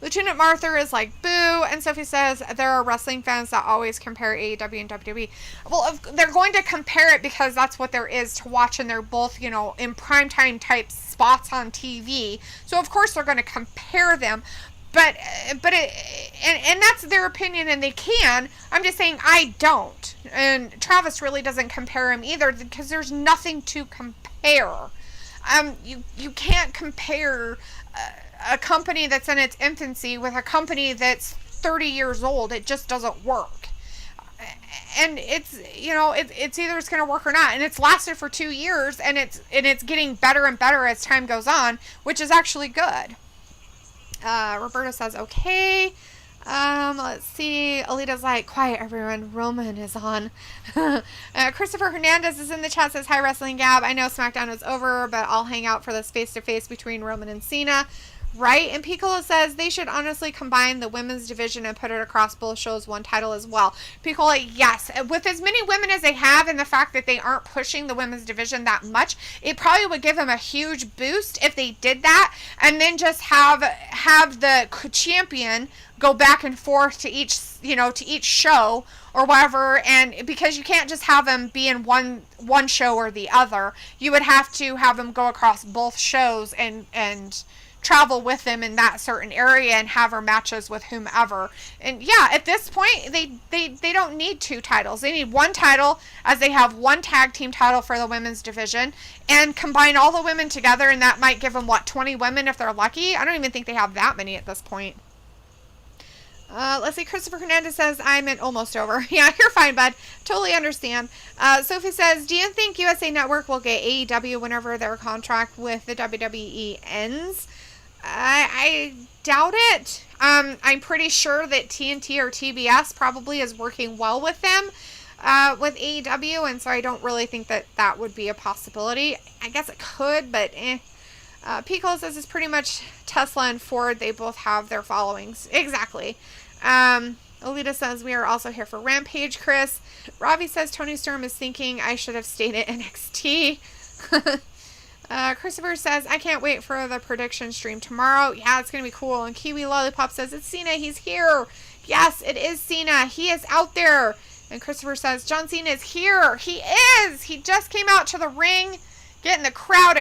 Lieutenant Martha is like, boo. And Sophie says, there are wrestling fans that always compare AEW and WWE. Well, they're going to compare it because that's what there is to watch, and they're both, in primetime type spots on TV. So, of course, they're going to compare them. But that's their opinion, and they can. I'm just saying I don't. And Travis really doesn't compare him either because there's nothing to compare. You can't compare a company that's in its infancy with a company that's 30 years old. It just doesn't work. And it's either it's going to work or not. And it's lasted for 2 years, and it's getting better and better as time goes on, which is actually good. Roberta says, okay. Let's see. Alita's like, quiet everyone. Roman is on. Christopher Hernandez is in the chat, says, hi, Wrestling Gab. I know SmackDown is over, but I'll hang out for this face-to-face between Roman and Cena. Right? And Piccolo says they should honestly combine the women's division and put it across both shows, one title as well. Piccolo, yes. With as many women as they have and the fact that they aren't pushing the women's division that much, it probably would give them a huge boost if they did that, and then just have the champion go back and forth to each show or whatever. And because you can't just have them be in one show or the other, you would have to have them go across both shows and travel with them in that certain area and have her matches with whomever. And yeah, at this point, they don't need 2 titles. They need 1 title, as they have 1 tag team title for the women's division, and combine all the women together, and that might give them, 20 women if they're lucky? I don't even think they have that many at this point. Let's see. Christopher Hernandez says, I'm almost over. Yeah, you're fine, bud. Totally understand. Sophie says, do you think USA Network will get AEW whenever their contract with the WWE ends? I doubt it. I'm pretty sure that TNT or TBS probably is working well with them, with AEW, and so I don't really think that would be a possibility. I guess it could, but Pico says it's pretty much Tesla and Ford. They both have their followings. Exactly. Alita says we are also here for Rampage, Chris. Ravi says Tony Storm is thinking I should have stayed at NXT. Christopher says I can't wait for the prediction stream tomorrow. Yeah, it's going to be cool. And Kiwi Lollipop says it's Cena. He's here. Yes, it is Cena. He is out there. And Christopher says John Cena is here. He is. He just came out to the ring, getting the crowd.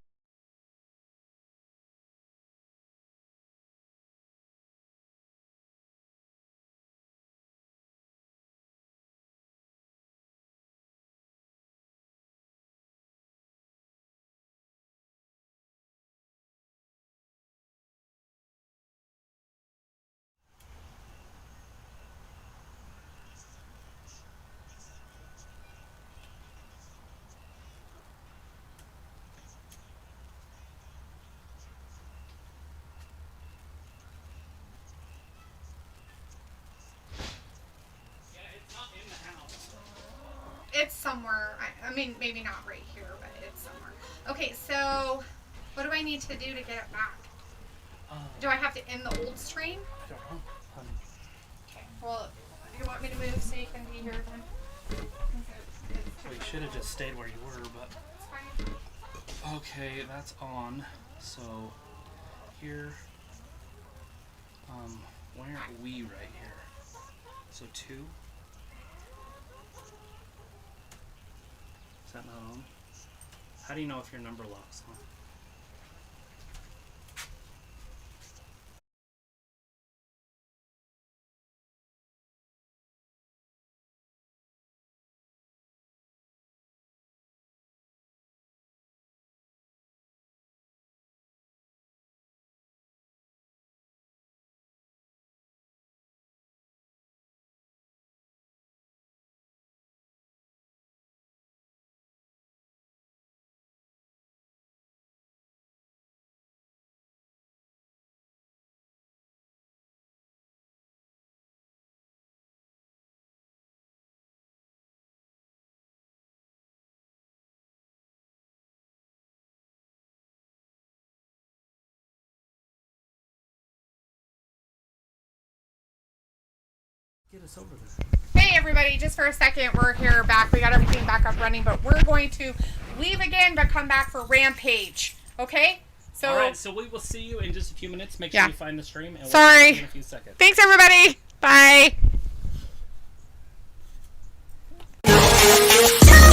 It's somewhere. I mean, maybe not right here, but it's somewhere. Okay, so what do I need to do to get it back? Do I have to end the old stream? I don't know. Okay, well, you want me to move so you can be here then? Well, you should have just stayed where you were, but... It's fine. Okay, that's on. So, here... why aren't we right here? So 2. Is that not on? How do you know if your number locks on? Get us over there. Hey everybody, just for a second, we're here back. We got everything back up running, but we're going to leave again, but come back for Rampage. Okay? So, alright, so we will see you in just a few minutes. Make sure you find the stream, and we'll Sorry. see you in a few seconds. Thanks everybody. Bye.